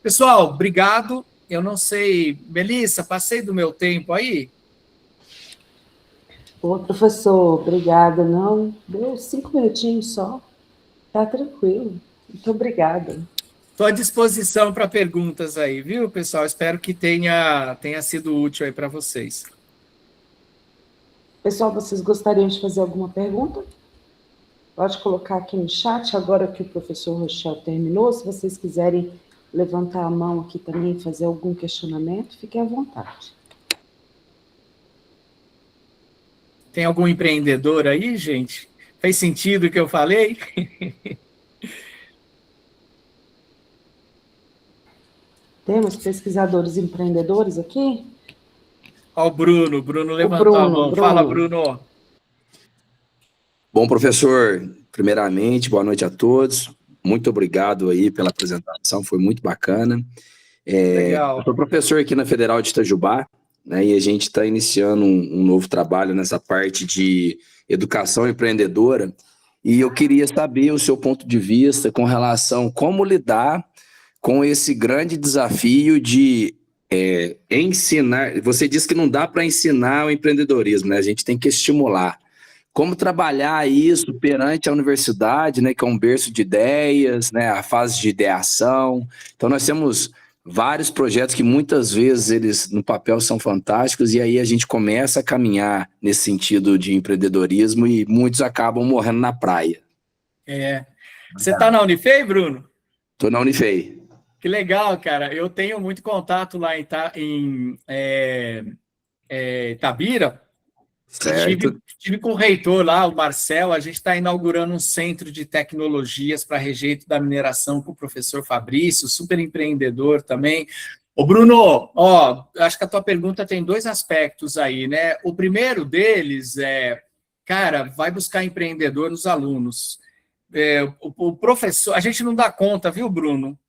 Pessoal, obrigado. Eu não sei, Melissa, passei do meu tempo aí? Ô, professor, obrigada. Não, deu 5 minutinhos só. Tá tranquilo. Muito obrigada. Estou à disposição para perguntas aí, viu, pessoal? Espero que tenha sido útil aí para vocês. Pessoal, vocês gostariam de fazer alguma pergunta? Pode colocar aqui no chat, agora que o professor Rochel terminou. Se vocês quiserem levantar a mão aqui também, fazer algum questionamento, fiquem à vontade. Tem algum empreendedor aí, gente? Fez sentido o que eu falei? Temos pesquisadores empreendedores aqui? Ó, o Bruno levantou a mão. Fala, Bruno. Bom, professor, primeiramente, boa noite a todos. Muito obrigado aí pela apresentação, foi muito bacana. Legal. Eu sou professor aqui na Federal de Itajubá, né, e a gente está iniciando um novo trabalho nessa parte de educação empreendedora, e eu queria saber o seu ponto de vista com relação a como lidar com esse grande desafio de ensinar. Você disse que não dá para ensinar o empreendedorismo, né? A gente tem que estimular. Como trabalhar isso perante a universidade, né, que é um berço de ideias, né, a fase de ideação. Então, nós temos vários projetos que muitas vezes eles no papel são fantásticos, e aí a gente começa a caminhar nesse sentido de empreendedorismo e muitos acabam morrendo na praia. Você está na Unifei, Bruno? Estou na Unifei. Que legal, cara. Eu tenho muito contato lá em Itabira. Estive com o reitor lá, o Marcel, a gente está inaugurando um centro de tecnologias para rejeito da mineração com o professor Fabrício, super empreendedor também. Ô Bruno, ó, acho que a tua pergunta tem 2 aspectos aí, né? O primeiro deles é, cara, vai buscar empreendedor nos alunos. O professor, a gente não dá conta, viu, Bruno?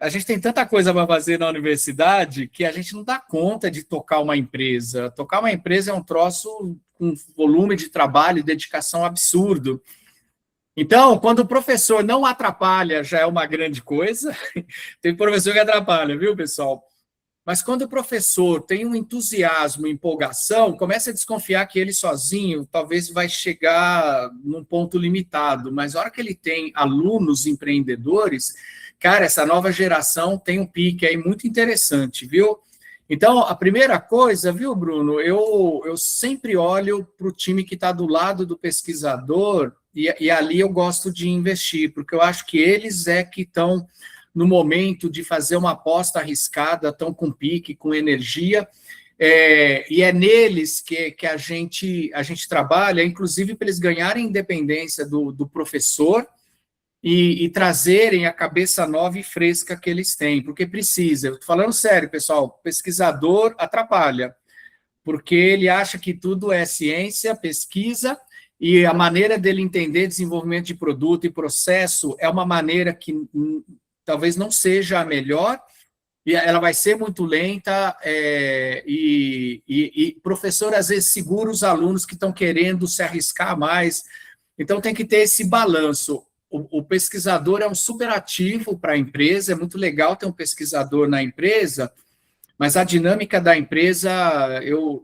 A gente tem tanta coisa para fazer na universidade que a gente não dá conta de tocar uma empresa. Tocar uma empresa é um troço com volume de trabalho e dedicação absurdo. Então, quando o professor não atrapalha, já é uma grande coisa. Tem professor que atrapalha, viu, pessoal? Mas quando o professor tem um entusiasmo, empolgação, começa a desconfiar que ele sozinho talvez vai chegar num ponto limitado. Mas a hora que ele tem alunos empreendedores, cara, essa nova geração tem um pique aí muito interessante, viu? Então, a primeira coisa, viu, Bruno, eu sempre olho para o time que está do lado do pesquisador e ali eu gosto de investir, porque eu acho que eles que estão no momento de fazer uma aposta arriscada, estão com pique, com energia, e é neles que a gente trabalha, inclusive para eles ganharem independência do professor e trazerem a cabeça nova e fresca que eles têm, porque precisa. Estou falando sério, pessoal, pesquisador atrapalha, porque ele acha que tudo é ciência, pesquisa, e a maneira dele entender desenvolvimento de produto e processo é uma maneira que talvez não seja a melhor, e ela vai ser muito lenta, e professor, às vezes, segura os alunos que estão querendo se arriscar mais. Então, tem que ter esse balanço. O pesquisador é um super ativo para a empresa, é muito legal ter um pesquisador na empresa, mas a dinâmica da empresa,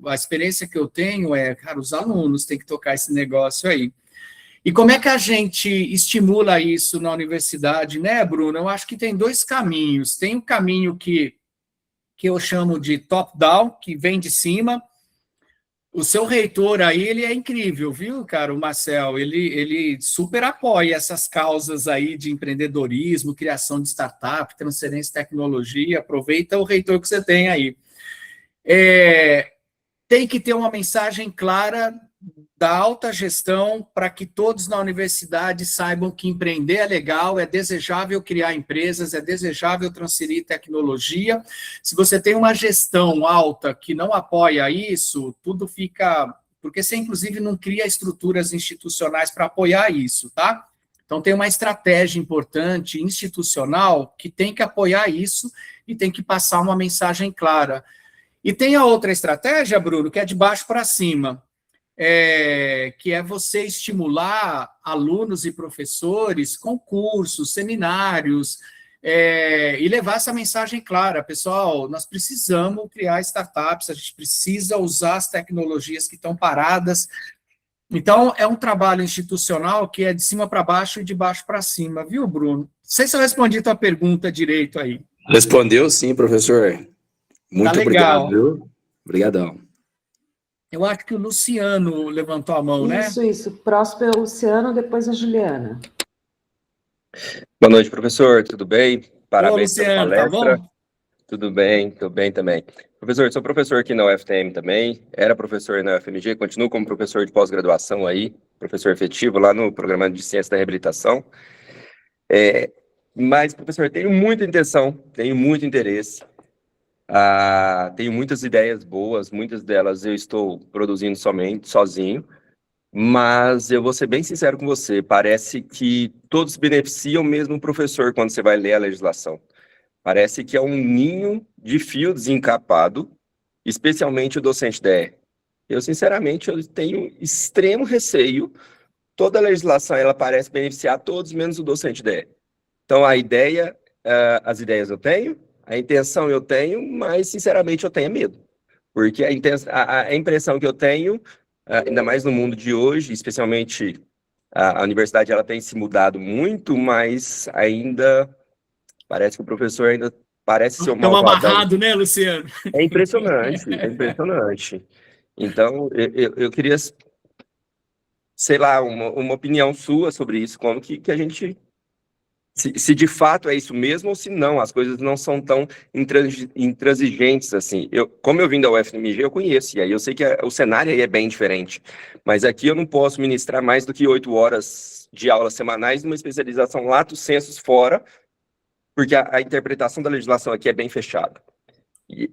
a experiência que eu tenho cara, os alunos têm que tocar esse negócio aí. E como é que a gente estimula isso na universidade, né, Bruno? Eu acho que tem 2 caminhos. Tem um caminho que eu chamo de top-down, que vem de cima. O seu reitor aí, ele é incrível, viu, cara, o Marcel? Ele super apoia essas causas aí de empreendedorismo, criação de startup, transferência de tecnologia. Aproveita o reitor que você tem aí. Tem que ter uma mensagem clara da alta gestão para que todos na universidade saibam que empreender é legal, é desejável criar empresas, é desejável transferir tecnologia. Se você tem uma gestão alta que não apoia isso, tudo fica... Porque você, inclusive, não cria estruturas institucionais para apoiar isso, tá? Então, tem uma estratégia importante, institucional, que tem que apoiar isso e tem que passar uma mensagem clara. E tem a outra estratégia, Bruno, que é de baixo para cima, que é você estimular alunos e professores com cursos, seminários, e levar essa mensagem clara. Pessoal, nós precisamos criar startups, a gente precisa usar as tecnologias que estão paradas. Então, é um trabalho institucional que é de cima para baixo e de baixo para cima, viu, Bruno? Não sei se eu respondi a tua pergunta direito aí. Respondeu sim, professor. Muito obrigado, viu? Obrigadão. Eu acho que o Luciano levantou a mão, né? Isso. Próximo é o Luciano, depois a Juliana. Boa noite, professor. Tudo bem? Parabéns pela palestra. Tá bom? Tudo bem, estou bem também. Professor, sou professor aqui na UFTM também, era professor na UFMG, continuo como professor de pós-graduação aí, professor efetivo lá no programa de Ciência da Reabilitação. Mas, professor, tenho muita intenção, tenho muito interesse, tenho muitas ideias boas, muitas delas eu estou produzindo sozinho, mas eu vou ser bem sincero com você, parece que todos beneficiam mesmo o professor quando você vai ler a legislação. Parece que é um ninho de fio desencapado, especialmente o docente DE. Eu, sinceramente, tenho extremo receio. Toda a legislação, ela parece beneficiar todos, menos o docente DE. Então, a ideia, as ideias eu tenho, a intenção eu tenho, mas, sinceramente, eu tenho medo. Porque a impressão que eu tenho, ainda mais no mundo de hoje, especialmente a universidade, ela tem se mudado muito, mas ainda... Parece que o professor ainda parece ser um malvadão. Estamos amarrados, né, Luciano? É impressionante, é impressionante. Então, eu queria, sei lá, uma opinião sua sobre isso, como que a gente Se de fato é isso mesmo ou se não, as coisas não são tão intransigentes assim. Como eu vim da UFMG, eu conheço, e aí eu sei que o cenário aí é bem diferente. Mas aqui eu não posso ministrar mais do que 8 horas de aulas semanais numa especialização lato sensu fora, porque a interpretação da legislação aqui é bem fechada.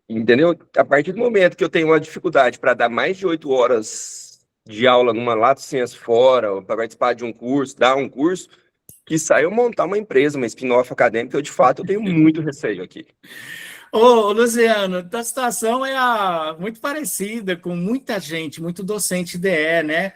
Entendeu? A partir do momento que eu tenho uma dificuldade para dar mais de 8 horas de aula numa lato sensu fora, para participar de um curso, dar um curso, que saiu montar uma empresa, uma spin-off acadêmica, eu de fato eu tenho muito receio aqui. Ô, Luciano, a situação é muito parecida com muita gente, muito docente DE, né?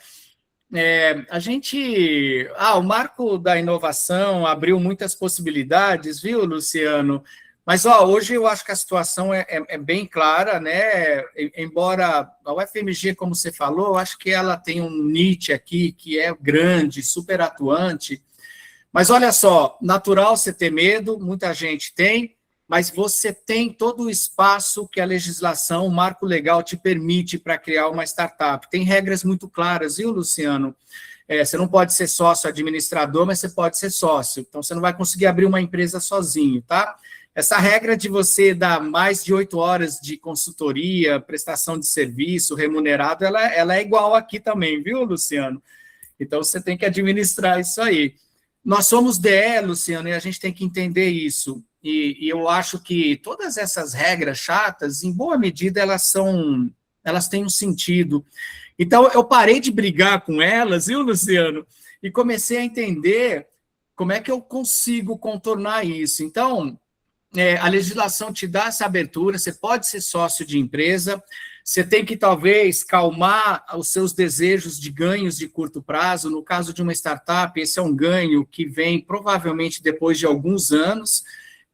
O marco da inovação abriu muitas possibilidades, viu, Luciano? Mas hoje eu acho que a situação é bem clara, né? Embora a UFMG, como você falou, eu acho que ela tem um nicho aqui que é grande, super atuante. Mas olha só, natural você ter medo, muita gente tem, mas você tem todo o espaço que a legislação, o marco legal te permite para criar uma startup. Tem regras muito claras, viu, Luciano? Você não pode ser sócio administrador, mas você pode ser sócio. Então, você não vai conseguir abrir uma empresa sozinho, tá? Essa regra de você dar mais de 8 horas de consultoria, prestação de serviço remunerado, ela é igual aqui também, viu, Luciano? Então, você tem que administrar isso aí. Nós somos DE, Luciano, e a gente tem que entender isso. E eu acho que todas essas regras chatas, em boa medida, elas têm um sentido. Então, eu parei de brigar com elas, viu, Luciano? E comecei a entender como é que eu consigo contornar isso. Então, a legislação te dá essa abertura, você pode ser sócio de empresa, você tem que, talvez, calmar os seus desejos de ganhos de curto prazo. No caso de uma startup, esse é um ganho que vem, provavelmente, depois de alguns anos.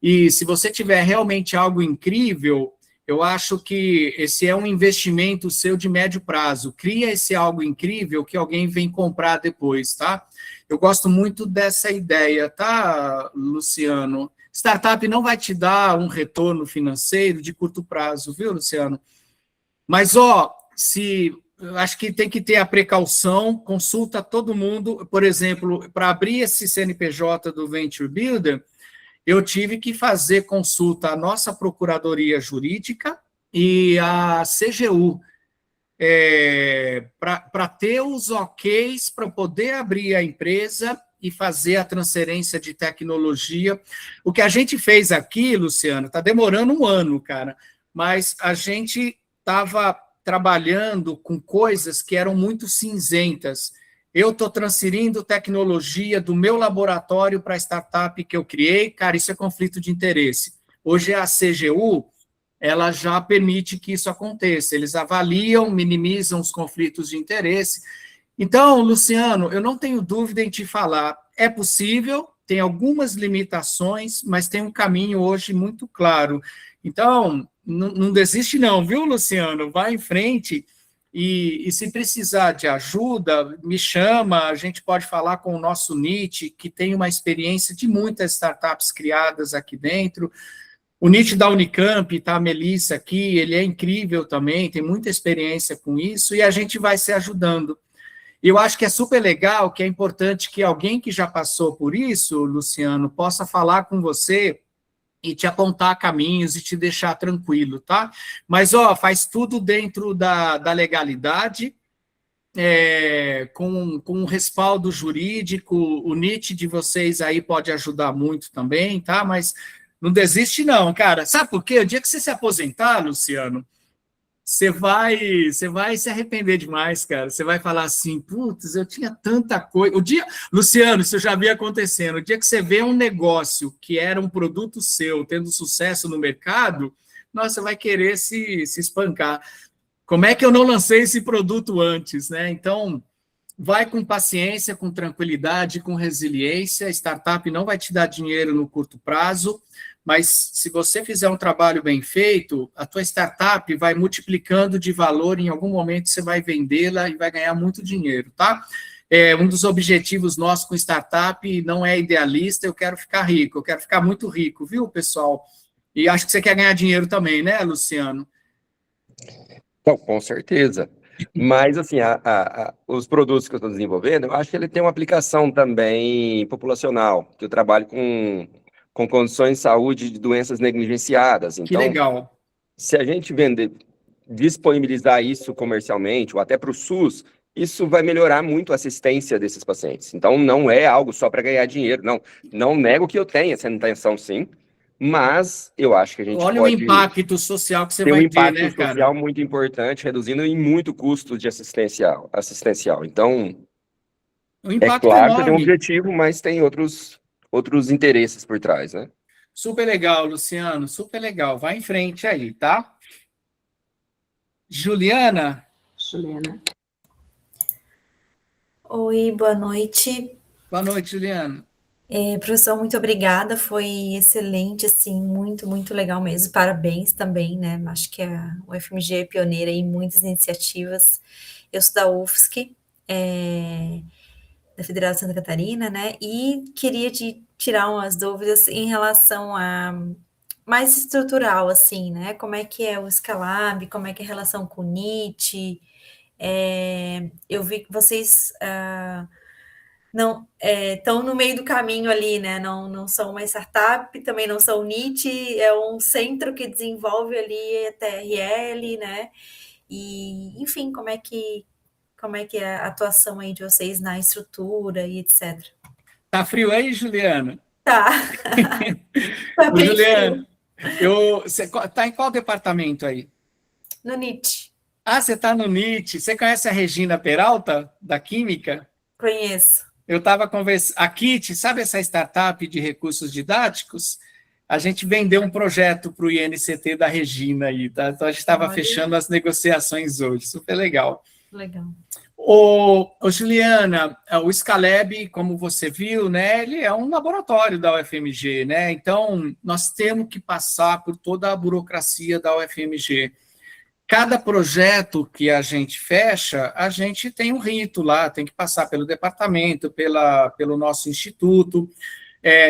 E se você tiver realmente algo incrível, eu acho que esse é um investimento seu de médio prazo. Cria esse algo incrível que alguém vem comprar depois, tá? Eu gosto muito dessa ideia, tá, Luciano? Startup não vai te dar um retorno financeiro de curto prazo, viu, Luciano? Mas, acho que tem que ter a precaução, consulta todo mundo. Por exemplo, para abrir esse CNPJ do Venture Builder, eu tive que fazer consulta à nossa Procuradoria Jurídica e à CGU, para ter os OKs para poder abrir a empresa e fazer a transferência de tecnologia. O que a gente fez aqui, Luciano, está demorando um ano, cara, mas a gente estava trabalhando com coisas que eram muito cinzentas. Eu estou transferindo tecnologia do meu laboratório para a startup que eu criei. Cara, isso é conflito de interesse. Hoje a CGU, ela já permite que isso aconteça. Eles avaliam, minimizam os conflitos de interesse. Então, Luciano, eu não tenho dúvida em te falar. É possível, tem algumas limitações, mas tem um caminho hoje muito claro. Então, não desiste não, viu, Luciano? Vai em frente e se precisar de ajuda, me chama, a gente pode falar com o nosso NIT, que tem uma experiência de muitas startups criadas aqui dentro. O NIT da Unicamp, tá, a Melissa aqui, ele é incrível também, tem muita experiência com isso, e a gente vai se ajudando. Eu acho que é super legal, que é importante que alguém que já passou por isso, Luciano, possa falar com você e te apontar caminhos e te deixar tranquilo, tá? Mas, faz tudo dentro da legalidade, com um respaldo jurídico. O NIT de vocês aí pode ajudar muito também, tá? Mas não desiste não, cara. Sabe por quê? O dia que você se aposentar, Luciano, você vai se arrepender demais, cara. Você vai falar assim, putz, eu tinha tanta coisa. Luciano, isso eu já vi acontecendo. O dia que você vê um negócio que era um produto seu tendo sucesso no mercado, nossa, você vai querer se espancar. Como é que eu não lancei esse produto antes, né? Então, vai com paciência, com tranquilidade, com resiliência. A startup não vai te dar dinheiro no curto prazo, mas se você fizer um trabalho bem feito, a tua startup vai multiplicando de valor, em algum momento você vai vendê-la e vai ganhar muito dinheiro, tá? Um dos objetivos nossos com startup não é idealista, eu quero ficar rico, eu quero ficar muito rico, viu, pessoal? E acho que você quer ganhar dinheiro também, né, Luciano? Então, com certeza. Mas, assim, os produtos que eu estou desenvolvendo, eu acho que ele tem uma aplicação também populacional, que eu trabalho com condições de saúde de doenças negligenciadas. Que Então, legal. se a gente disponibilizar isso comercialmente, ou até para o SUS, isso vai melhorar muito a assistência desses pacientes. Então, não é algo só para ganhar dinheiro. Não nego que eu tenha essa intenção, sim, mas eu acho que a gente Olha o pode impacto social que você ter um vai ter, impacto né, social cara? muito importante, reduzindo em muito custo de assistencial. Então, O é impacto é claro que tem um enorme. objetivo, mas tem outros interesses por trás, né? Super legal, Luciano, super legal. Vai em frente aí, tá? Juliana, Juliana. Oi, boa noite. boa noite, Juliana. Professor, muito obrigada, foi excelente, assim, muito, muito legal mesmo. Parabéns também, né? Acho que a UFMG é pioneira em muitas iniciativas. Eu sou da UFSC, da Federal de Santa Catarina, né? E queria tirar umas dúvidas em relação a mais estrutural, assim, né? Como é que é o Scalab, como é que é a relação com o NIT? Eu vi que vocês não estão no meio do caminho ali, né? Não são uma startup, também não são NIT, é um centro que desenvolve ali a TRL, né? E, enfim, como é que é a atuação aí de vocês na estrutura e etc. Tá frio aí, Juliana? Tá, tá Ô, bem Juliana, frio. você tá em qual departamento aí? No NIT, Ah, você tá no NIT. Você conhece a Regina Peralta, da Química? conheço. Eu estava conversando. A KIT, sabe essa startup de recursos didáticos? A gente vendeu um projeto para o INCT da Regina aí, tá? Então a gente estava Olha, fechando as negociações hoje, super legal. legal. Juliana, o Scalab, como você viu, né, ele é um laboratório da UFMG, né? Então nós temos que passar por toda a burocracia da UFMG. Cada projeto que a gente fecha, a gente tem um rito lá, tem que passar pelo departamento, pelo nosso instituto.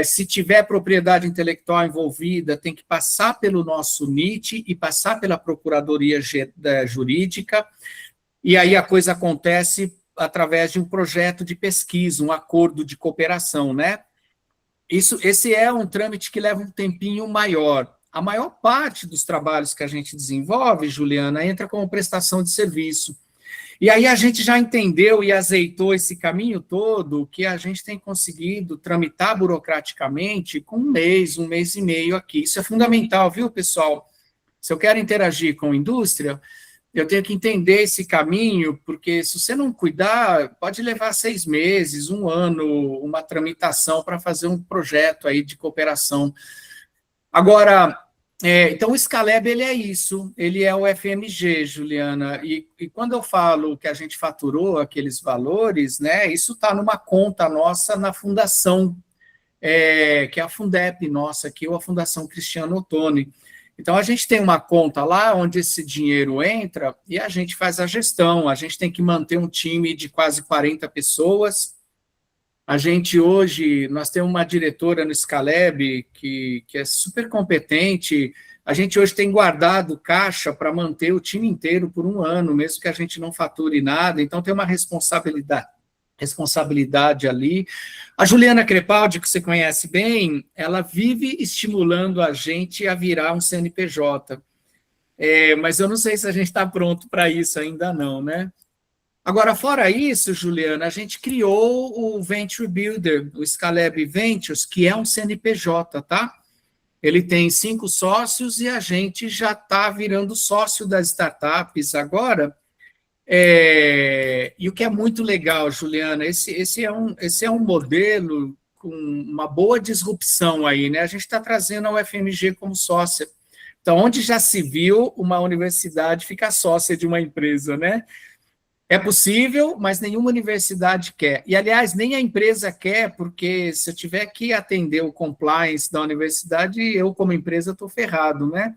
Se tiver propriedade intelectual envolvida, tem que passar pelo nosso NIT e passar pela Procuradoria Jurídica, e aí a coisa acontece através de um projeto de pesquisa, um acordo de cooperação, né? Esse é um trâmite que leva um tempinho maior. A maior parte dos trabalhos que a gente desenvolve, Juliana, entra como prestação de serviço. E aí a gente já entendeu e azeitou esse caminho todo que a gente tem conseguido tramitar burocraticamente com um mês e meio aqui. Isso é fundamental, viu, pessoal? Se eu quero interagir com a indústria, eu tenho que entender esse caminho, porque se você não cuidar, pode levar 6 meses, 1 ano, uma tramitação para fazer um projeto aí de cooperação. Agora, então o Scalab, ele é isso, ele é o FMG, Juliana, e quando eu falo que a gente faturou aqueles valores, né, isso está numa conta nossa na fundação, que é a Fundep nossa aqui, ou a Fundação Cristiano Ottoni. Então, a gente tem uma conta lá onde esse dinheiro entra e a gente faz a gestão. A gente tem que manter um time de quase 40 pessoas. A gente hoje, nós temos uma diretora no Scalab que é super competente. A gente hoje tem guardado caixa para manter o time inteiro por 1 ano, mesmo que a gente não fature nada. Então, tem uma responsabilidade ali. A Juliana Crepaldi, que você conhece bem, ela vive estimulando a gente a virar um CNPJ. Mas eu não sei se a gente está pronto para isso ainda não, né? Agora, fora isso, Juliana, a gente criou o Venture Builder, o Scalab Ventures, que é um CNPJ, tá? Ele tem 5 sócios e a gente já está virando sócio das startups agora. E o que é muito legal, Juliana, esse é um modelo com uma boa disrupção aí, né? A gente está trazendo a UFMG como sócia. Então, onde já se viu uma universidade ficar sócia de uma empresa, né? É possível, mas nenhuma universidade quer. E, aliás, nem a empresa quer, porque se eu tiver que atender o compliance da universidade, eu, como empresa, estou ferrado, né?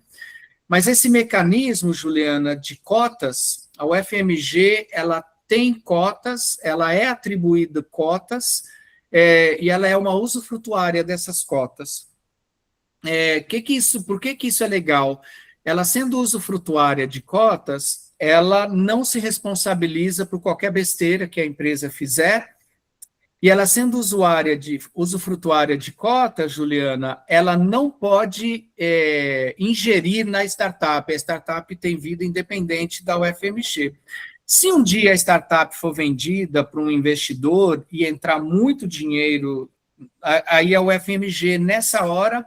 Mas esse mecanismo, Juliana, de cotas, a UFMG, ela tem cotas, ela é atribuída cotas, e ela é uma usufrutuária dessas cotas. Por que que isso é legal? Ela sendo usufrutuária de cotas, ela não se responsabiliza por qualquer besteira que a empresa fizer, e ela sendo usufrutuária de cota, Juliana, ela não pode ingerir na startup. A startup tem vida independente da UFMG. Se um dia a startup for vendida para um investidor e entrar muito dinheiro, aí a UFMG, nessa hora,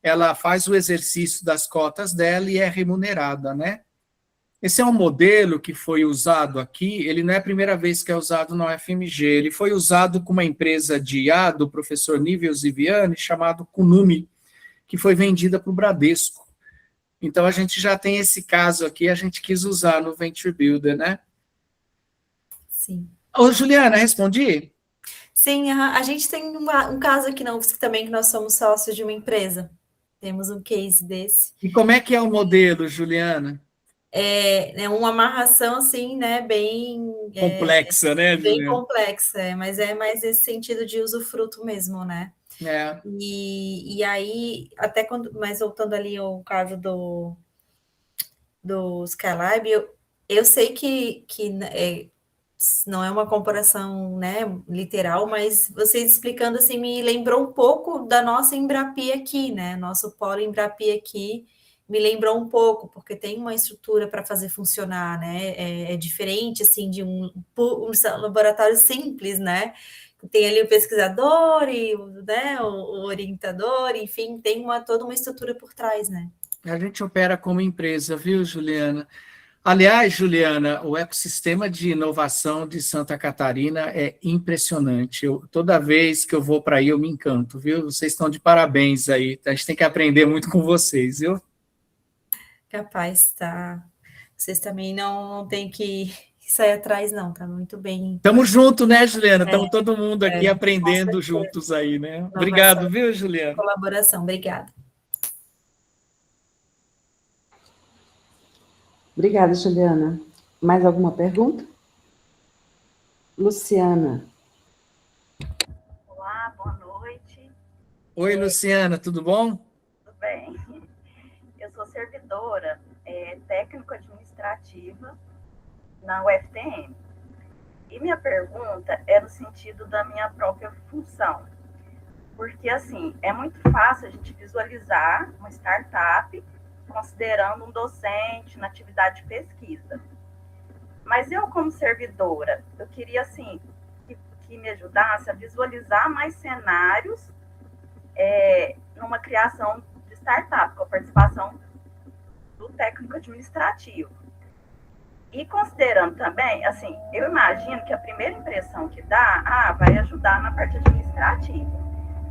ela faz o exercício das cotas dela e é remunerada, né? Esse é um modelo que foi usado aqui, ele não é a primeira vez que é usado na UFMG, ele foi usado com uma empresa de IA do professor Nível Ziviani, chamado Kunumi, que foi vendida para o Bradesco. Então, a gente já tem esse caso aqui, a gente quis usar no Venture Builder, né? Sim. Ô, Juliana, respondi? Sim, a gente tem um caso aqui na UFSC também, que nós somos sócios de uma empresa. Temos um case desse. E como é que é o modelo, Juliana? É uma amarração, assim, né, bem... Complexa, né, bem Juliana? complexa, mas é mais esse sentido de usufruto mesmo, né? E aí, até quando... Mas voltando ali ao caso do Skylab, eu sei que não é uma comparação, né, literal, mas vocês explicando assim me lembrou um pouco da nossa Embrapi aqui, né? Nosso polo Embrapi aqui me lembrou um pouco, porque tem uma estrutura para fazer funcionar, né? É diferente assim de um laboratório simples, né? Tem ali o pesquisador e né, o orientador, enfim, tem toda uma estrutura por trás, né? A gente opera como empresa, viu, Juliana? Aliás, Juliana, o ecossistema de inovação de Santa Catarina é impressionante. Toda vez que eu vou para aí, eu me encanto, viu? Vocês estão de parabéns aí. A gente tem que aprender muito com vocês, viu? Capaz, tá? Vocês também não tem que sair atrás, não, tá muito bem. Estamos juntos, né, Juliana? Estamos todo mundo aqui aprendendo juntos aí, né? Obrigado, viu, Juliana? Colaboração, obrigada. Obrigada, Juliana. Mais alguma pergunta? Luciana. Olá, boa noite. Oi, Luciana, tudo bom? Tudo bem. Eu sou servidora técnico-administrativa na UFTM. E minha pergunta é no sentido da minha própria função. Porque, assim, é muito fácil a gente visualizar uma startup considerando um docente na atividade de pesquisa. Mas eu, como servidora, eu queria, assim, que me ajudasse a visualizar mais cenários numa criação de startup, com a participação do técnico administrativo. E considerando também, assim, eu imagino que a primeira impressão que dá, vai ajudar na parte administrativa.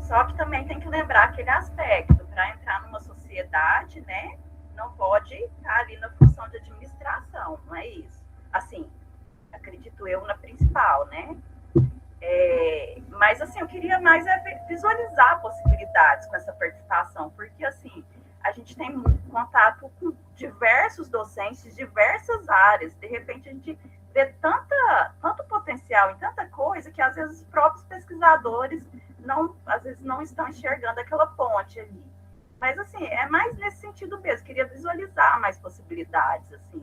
Só que também tem que lembrar aquele aspecto, para entrar numa sociedade, né, não pode estar ali na função de administração, não é isso? Assim, acredito eu na principal, né? Mas, assim, eu queria mais visualizar possibilidades com essa participação, porque, assim, a gente tem muito contato com diversos docentes de diversas áreas. De repente, a gente vê tanto potencial em tanta coisa que, às vezes, os próprios pesquisadores às vezes não estão enxergando aquela ponte ali. Mas, assim, é mais nesse sentido mesmo. Queria visualizar mais possibilidades, assim.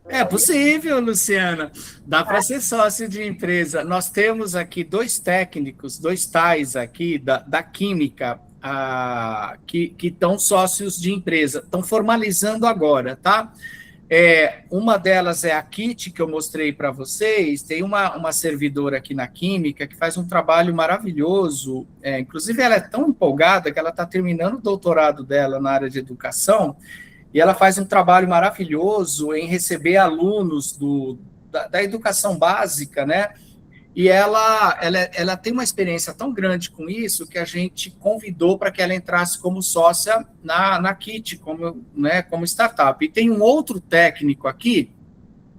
É possível, Luciana. Dá para ser sócio de empresa. Nós temos aqui 2 técnicos, 2 tais aqui da Química, que estão sócios de empresa. Estão formalizando agora, tá? Uma delas é a Kit, que eu mostrei para vocês. Tem uma servidora aqui na Química que faz um trabalho maravilhoso. Inclusive, ela é tão empolgada que ela está terminando o doutorado dela na área de educação, e ela faz um trabalho maravilhoso em receber alunos da educação básica, né? E ela tem uma experiência tão grande com isso que a gente convidou para que ela entrasse como sócia na KIT, como startup. E tem um outro técnico aqui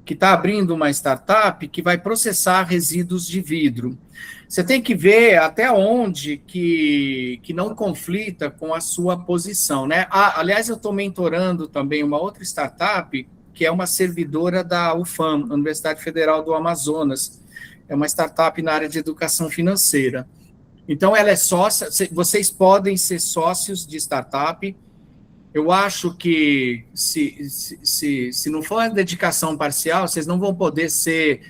que está abrindo uma startup que vai processar resíduos de vidro. Você tem que ver até onde que não conflita com a sua posição, né? Aliás, eu estou mentorando também uma outra startup, que é uma servidora da UFAM, Universidade Federal do Amazonas. É uma startup na área de educação financeira. Então, ela é sócia, vocês podem ser sócios de startup. Eu acho que se não for a dedicação parcial, vocês não vão poder ser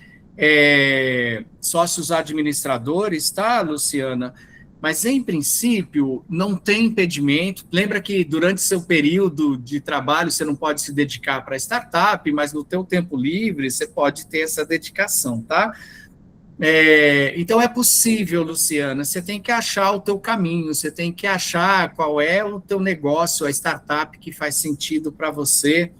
sócios administradores, tá, Luciana? Mas, em princípio, não tem impedimento. Lembra que durante seu período de trabalho você não pode se dedicar para a startup, mas no teu tempo livre você pode ter essa dedicação, tá? Então, é possível, Luciana, você tem que achar o teu caminho, você tem que achar qual é o teu negócio, a startup que faz sentido para você.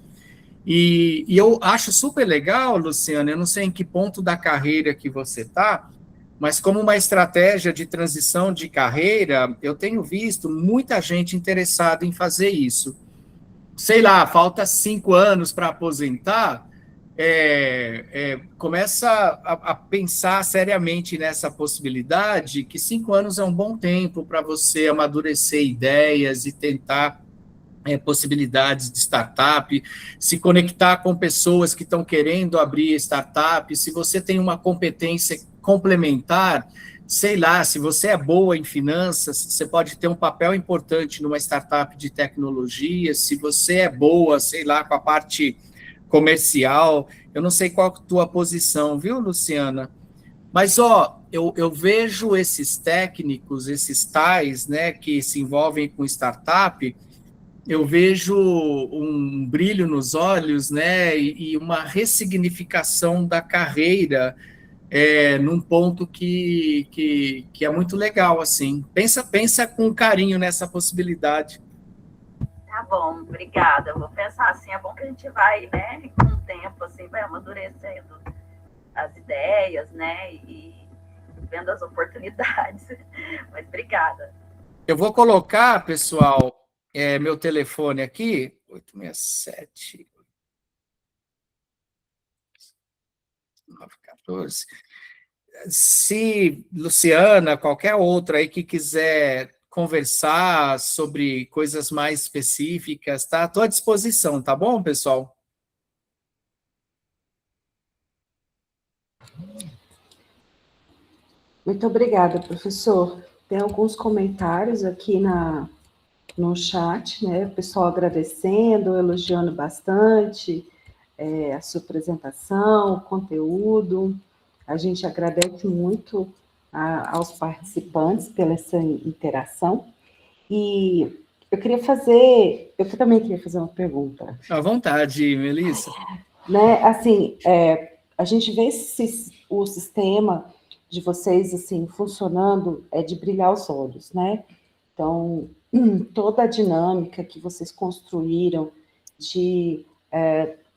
E eu acho super legal, Luciana, eu não sei em que ponto da carreira que você está, mas como uma estratégia de transição de carreira, eu tenho visto muita gente interessada em fazer isso. Sei lá, falta 5 anos para aposentar, começa a pensar seriamente nessa possibilidade, que 5 anos é um bom tempo para você amadurecer ideias e tentar possibilidades de startup, se conectar com pessoas que estão querendo abrir startup. Se você tem uma competência complementar, sei lá, se você é boa em finanças, você pode ter um papel importante numa startup de tecnologia. Se você é boa, sei lá, com a parte comercial, eu não sei qual é a tua posição, viu, Luciana? Mas, eu vejo esses técnicos, esses tais, né, que se envolvem com startup, eu vejo um brilho nos olhos, né, e uma ressignificação da carreira, num ponto que é muito legal, assim. Pensa com carinho nessa possibilidade. Tá bom, obrigada. Eu vou pensar assim, é bom que a gente vai, né, com o tempo, assim, vai amadurecendo as ideias, né, e vendo as oportunidades. Mas obrigada. Eu vou colocar, pessoal, meu telefone aqui, 867 914. Se Luciana, qualquer outra aí que quiser conversar sobre coisas mais específicas, tá? Estou à disposição, tá bom, pessoal? Muito obrigada, professor. Tem alguns comentários aqui no chat, né? O pessoal agradecendo, elogiando bastante a sua apresentação, o conteúdo. A gente agradece muito aos participantes pela essa interação. E eu também queria fazer uma pergunta. À vontade, Melissa. Né, assim, a gente vê o sistema de vocês, assim, funcionando, de brilhar os olhos, né? Então, toda a dinâmica que vocês construíram de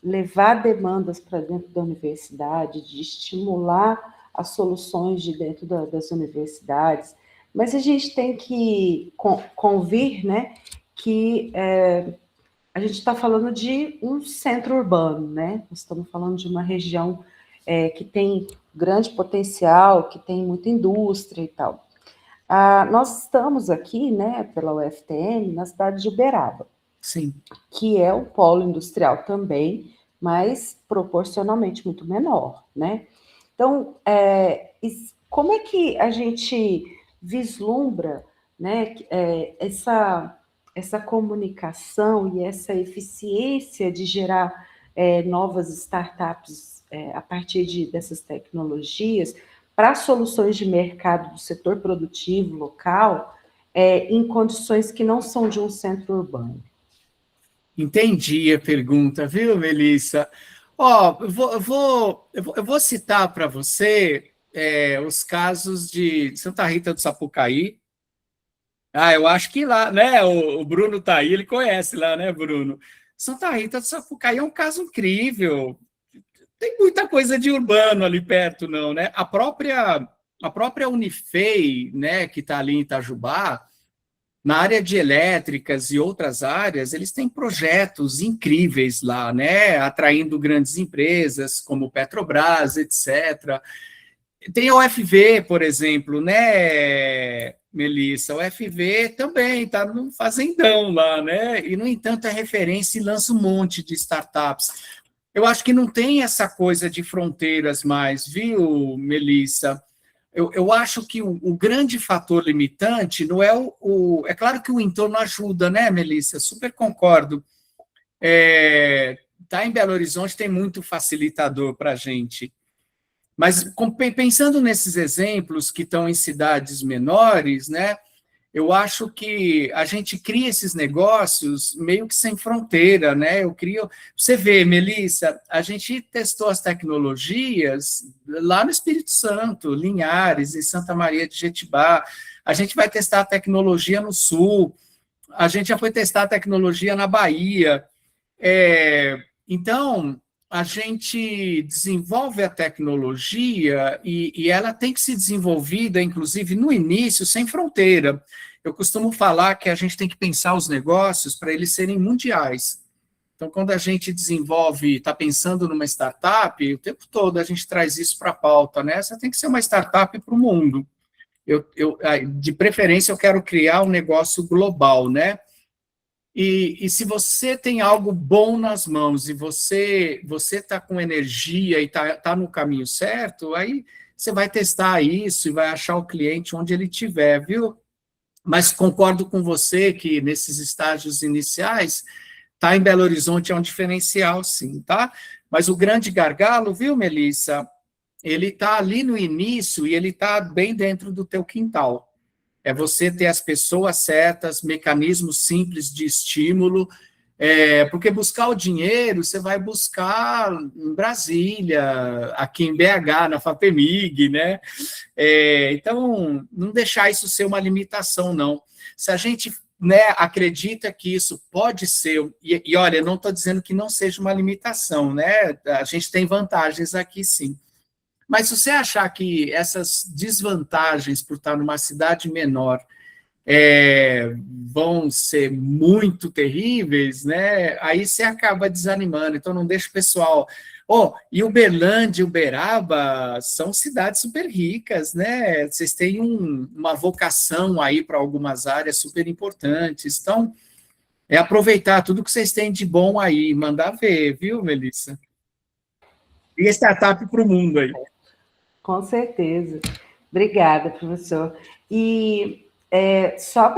levar demandas para dentro da universidade, de estimular as soluções de dentro das universidades, mas a gente tem que convir, né, que a gente está falando de um centro urbano, né? Nós estamos falando de uma região que tem grande potencial, que tem muita indústria e tal. Nós estamos aqui, né, pela UFTM, na cidade de Uberaba. Sim. Que é o polo industrial também, mas proporcionalmente muito menor, né? Então, como é que a gente vislumbra, né, essa comunicação e essa eficiência de gerar novas startups a partir dessas tecnologias para soluções de mercado do setor produtivo local em condições que não são de um centro urbano? Entendi a pergunta, viu, Melissa? Eu vou citar para você os casos de Santa Rita do Sapucaí. Eu acho que lá, né? O Bruno está aí, ele conhece lá, né, Bruno? Santa Rita do Sapucaí é um caso incrível. Tem muita coisa de urbano ali perto, não, né? A própria Unifei, né, que está ali em Itajubá, na área de elétricas e outras áreas, eles têm projetos incríveis lá, né? Atraindo grandes empresas como Petrobras, etc. Tem a UFV, por exemplo, né, Melissa? A UFV também está no fazendão lá, né? E, no entanto, é referência e lança um monte de startups. Eu acho que não tem essa coisa de fronteiras mais, viu, Melissa? eu acho que o grande fator limitante não é É claro que o entorno ajuda, né, Melissa? Super concordo. Tá em Belo Horizonte tem muito facilitador para a gente. Mas pensando nesses exemplos que estão em cidades menores, né? Eu acho que a gente cria esses negócios meio que sem fronteira, né? Você vê, Melissa, a gente testou as tecnologias lá no Espírito Santo, Linhares, em Santa Maria de Jetibá. A gente vai testar a tecnologia no Sul. A gente já foi testar a tecnologia na Bahia. Então, a gente desenvolve a tecnologia e ela tem que ser desenvolvida, inclusive, no início, sem fronteira. Eu costumo falar que a gente tem que pensar os negócios para eles serem mundiais. Então, quando a gente desenvolve, está pensando numa startup, o tempo todo a gente traz isso para a pauta, né? Essa tem que ser uma startup para o mundo. De preferência, eu quero criar um negócio global, né? E se você tem algo bom nas mãos e você está com energia e tá no caminho certo, aí você vai testar isso e vai achar o cliente onde ele estiver, viu? Mas concordo com você que nesses estágios iniciais, tá em Belo Horizonte é um diferencial, sim, tá? Mas o grande gargalo, viu, Melissa? Ele está ali no início e ele está bem dentro do teu quintal. É você ter as pessoas certas, mecanismos simples de estímulo, porque buscar o dinheiro, você vai buscar em Brasília, aqui em BH, na FAPEMIG, né? Então, não deixar isso ser uma limitação, não. Se a gente, né, acredita que isso pode ser, e olha, eu não estou dizendo que não seja uma limitação, né? A gente tem vantagens aqui, sim. Mas se você achar que essas desvantagens por estar numa cidade menor vão ser muito terríveis, né? Aí você acaba desanimando. Então, não deixa o pessoal... e Uberlândia e Uberaba são cidades super ricas, né? Vocês têm uma vocação aí para algumas áreas super importantes. Então, aproveitar tudo que vocês têm de bom aí, mandar ver, viu, Melissa? E startup para o mundo aí. Com certeza. Obrigada, professor. E só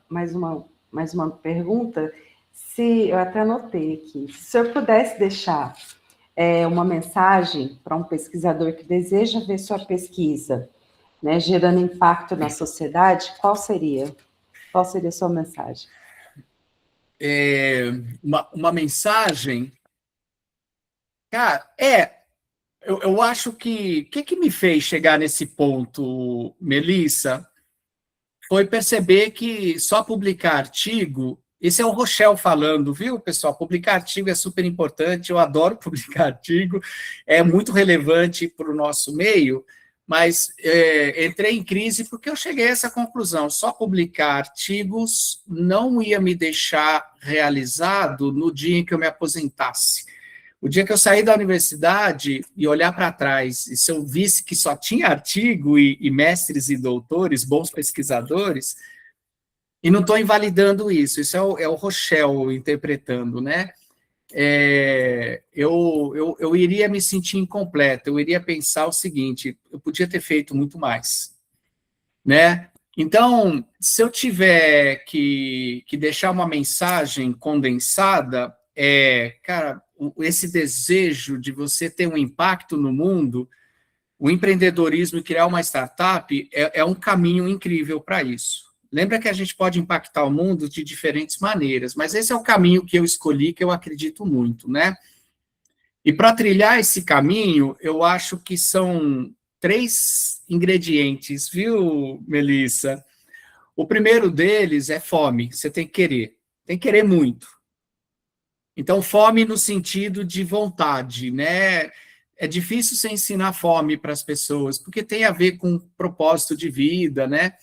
mais uma pergunta, eu até anotei aqui, se o senhor pudesse deixar uma mensagem para um pesquisador que deseja ver sua pesquisa, né, gerando impacto na sociedade, qual seria? Qual seria a sua mensagem? Uma mensagem... Cara, eu acho que... O que me fez chegar nesse ponto, Melissa, foi perceber que só publicar artigo... Esse é o Rochelle falando, viu, pessoal? Publicar artigo é super importante, eu adoro publicar artigo, é muito relevante para o nosso meio, mas entrei em crise porque eu cheguei a essa conclusão. Só publicar artigos não ia me deixar realizado no dia em que eu me aposentasse. O dia que eu sair da universidade e olhar para trás, e se eu visse que só tinha artigo e mestres e doutores, bons pesquisadores, e não estou invalidando isso é o Rochelle interpretando, né? Eu iria me sentir incompleto, eu iria pensar o seguinte, eu podia ter feito muito mais, né? Então, se eu tiver que deixar uma mensagem condensada, cara, esse desejo de você ter um impacto no mundo, o empreendedorismo e criar uma startup é um caminho incrível para isso. Lembra que a gente pode impactar o mundo de diferentes maneiras, mas esse é o caminho que eu escolhi, que eu acredito muito, né? E para trilhar esse caminho, eu acho que são 3 ingredientes, viu, Melissa? O primeiro deles é fome, você tem que querer muito. Então, fome no sentido de vontade, né? É difícil você ensinar fome para as pessoas, porque tem a ver com propósito de vida, né?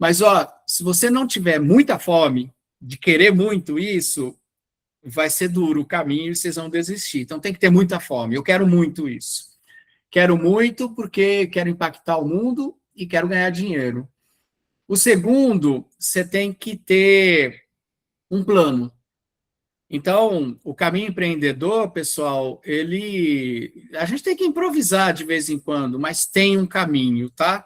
Mas, se você não tiver muita fome, de querer muito isso, vai ser duro o caminho e vocês vão desistir. Então, tem que ter muita fome. Eu quero muito isso. Quero muito porque quero impactar o mundo e quero ganhar dinheiro. O segundo, você tem que ter um plano. Então, o caminho empreendedor, pessoal, a gente tem que improvisar de vez em quando, mas tem um caminho, tá?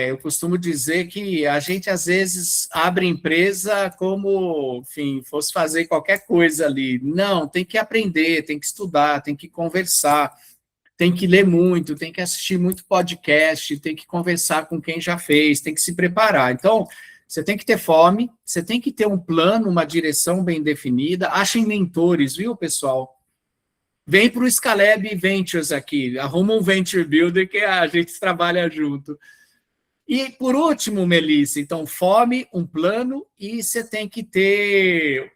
Eu costumo dizer que a gente, às vezes, abre empresa como, enfim, fosse fazer qualquer coisa ali. Não, tem que aprender, tem que estudar, tem que conversar, tem que ler muito, tem que assistir muito podcast, tem que conversar com quem já fez, tem que se preparar. Então, você tem que ter fome, você tem que ter um plano, uma direção bem definida. Achem mentores, viu, pessoal? Vem para o Scalab Ventures aqui, arruma um Venture Builder que a gente trabalha junto. E, por último, Melissa, então, fome, um plano, e você tem que ter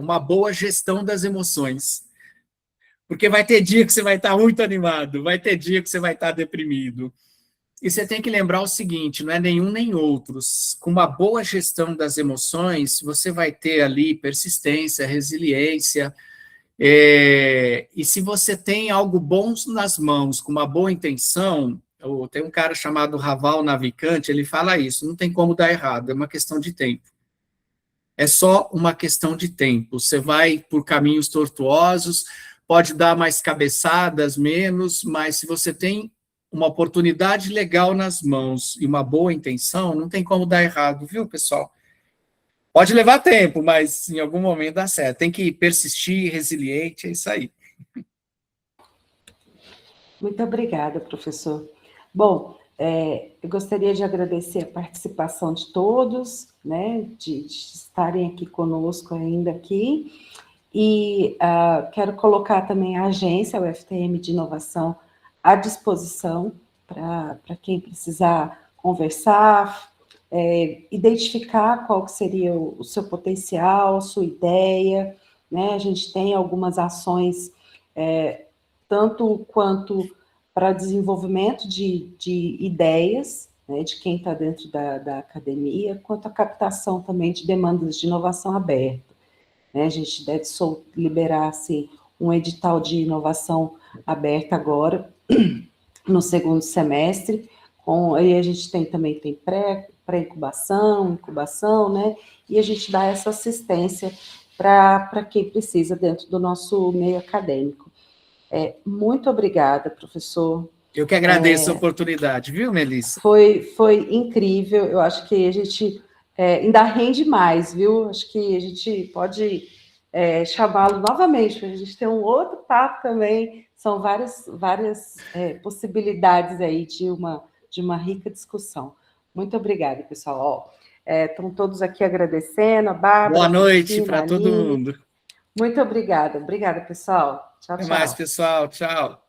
uma boa gestão das emoções. Porque vai ter dia que você vai estar muito animado, vai ter dia que você vai estar deprimido. E você tem que lembrar o seguinte, não é nenhum nem outros. Com uma boa gestão das emoções, você vai ter ali persistência, resiliência, e se você tem algo bom nas mãos, com uma boa intenção, tem um cara chamado Raval Navicante, ele fala isso, não tem como dar errado, é uma questão de tempo. É só uma questão de tempo. Você vai por caminhos tortuosos, pode dar mais cabeçadas, menos, mas se você tem uma oportunidade legal nas mãos e uma boa intenção, não tem como dar errado, viu, pessoal? Pode levar tempo, mas em algum momento dá certo. Tem que persistir, resiliente, é isso aí. Muito obrigada, professor. Bom, eu gostaria de agradecer a participação de todos, né, de estarem aqui conosco ainda aqui, e quero colocar também a agência, o FTM de Inovação, à disposição para quem precisar conversar, identificar qual que seria o seu potencial, sua ideia, né? A gente tem algumas ações, tanto quanto para desenvolvimento de ideias, né, de quem está dentro da academia, quanto a captação também de demandas de inovação aberta. Né? A gente deve liberar assim, um edital de inovação aberta agora, no segundo semestre, aí a gente também tem pré-incubação, incubação, né? E a gente dá essa assistência para quem precisa dentro do nosso meio acadêmico. Muito obrigada, professor. Eu que agradeço a oportunidade, viu, Melissa? Foi incrível, eu acho que a gente ainda rende mais, viu? Acho que a gente pode chamá-lo novamente, para a gente ter um outro papo também. São várias possibilidades aí de uma rica discussão. Muito obrigada, pessoal. Estão todos aqui agradecendo, a Bárbara. Boa noite para todo mundo. Muito obrigada. Obrigada, pessoal. Tchau, tchau. Até mais, pessoal. Tchau.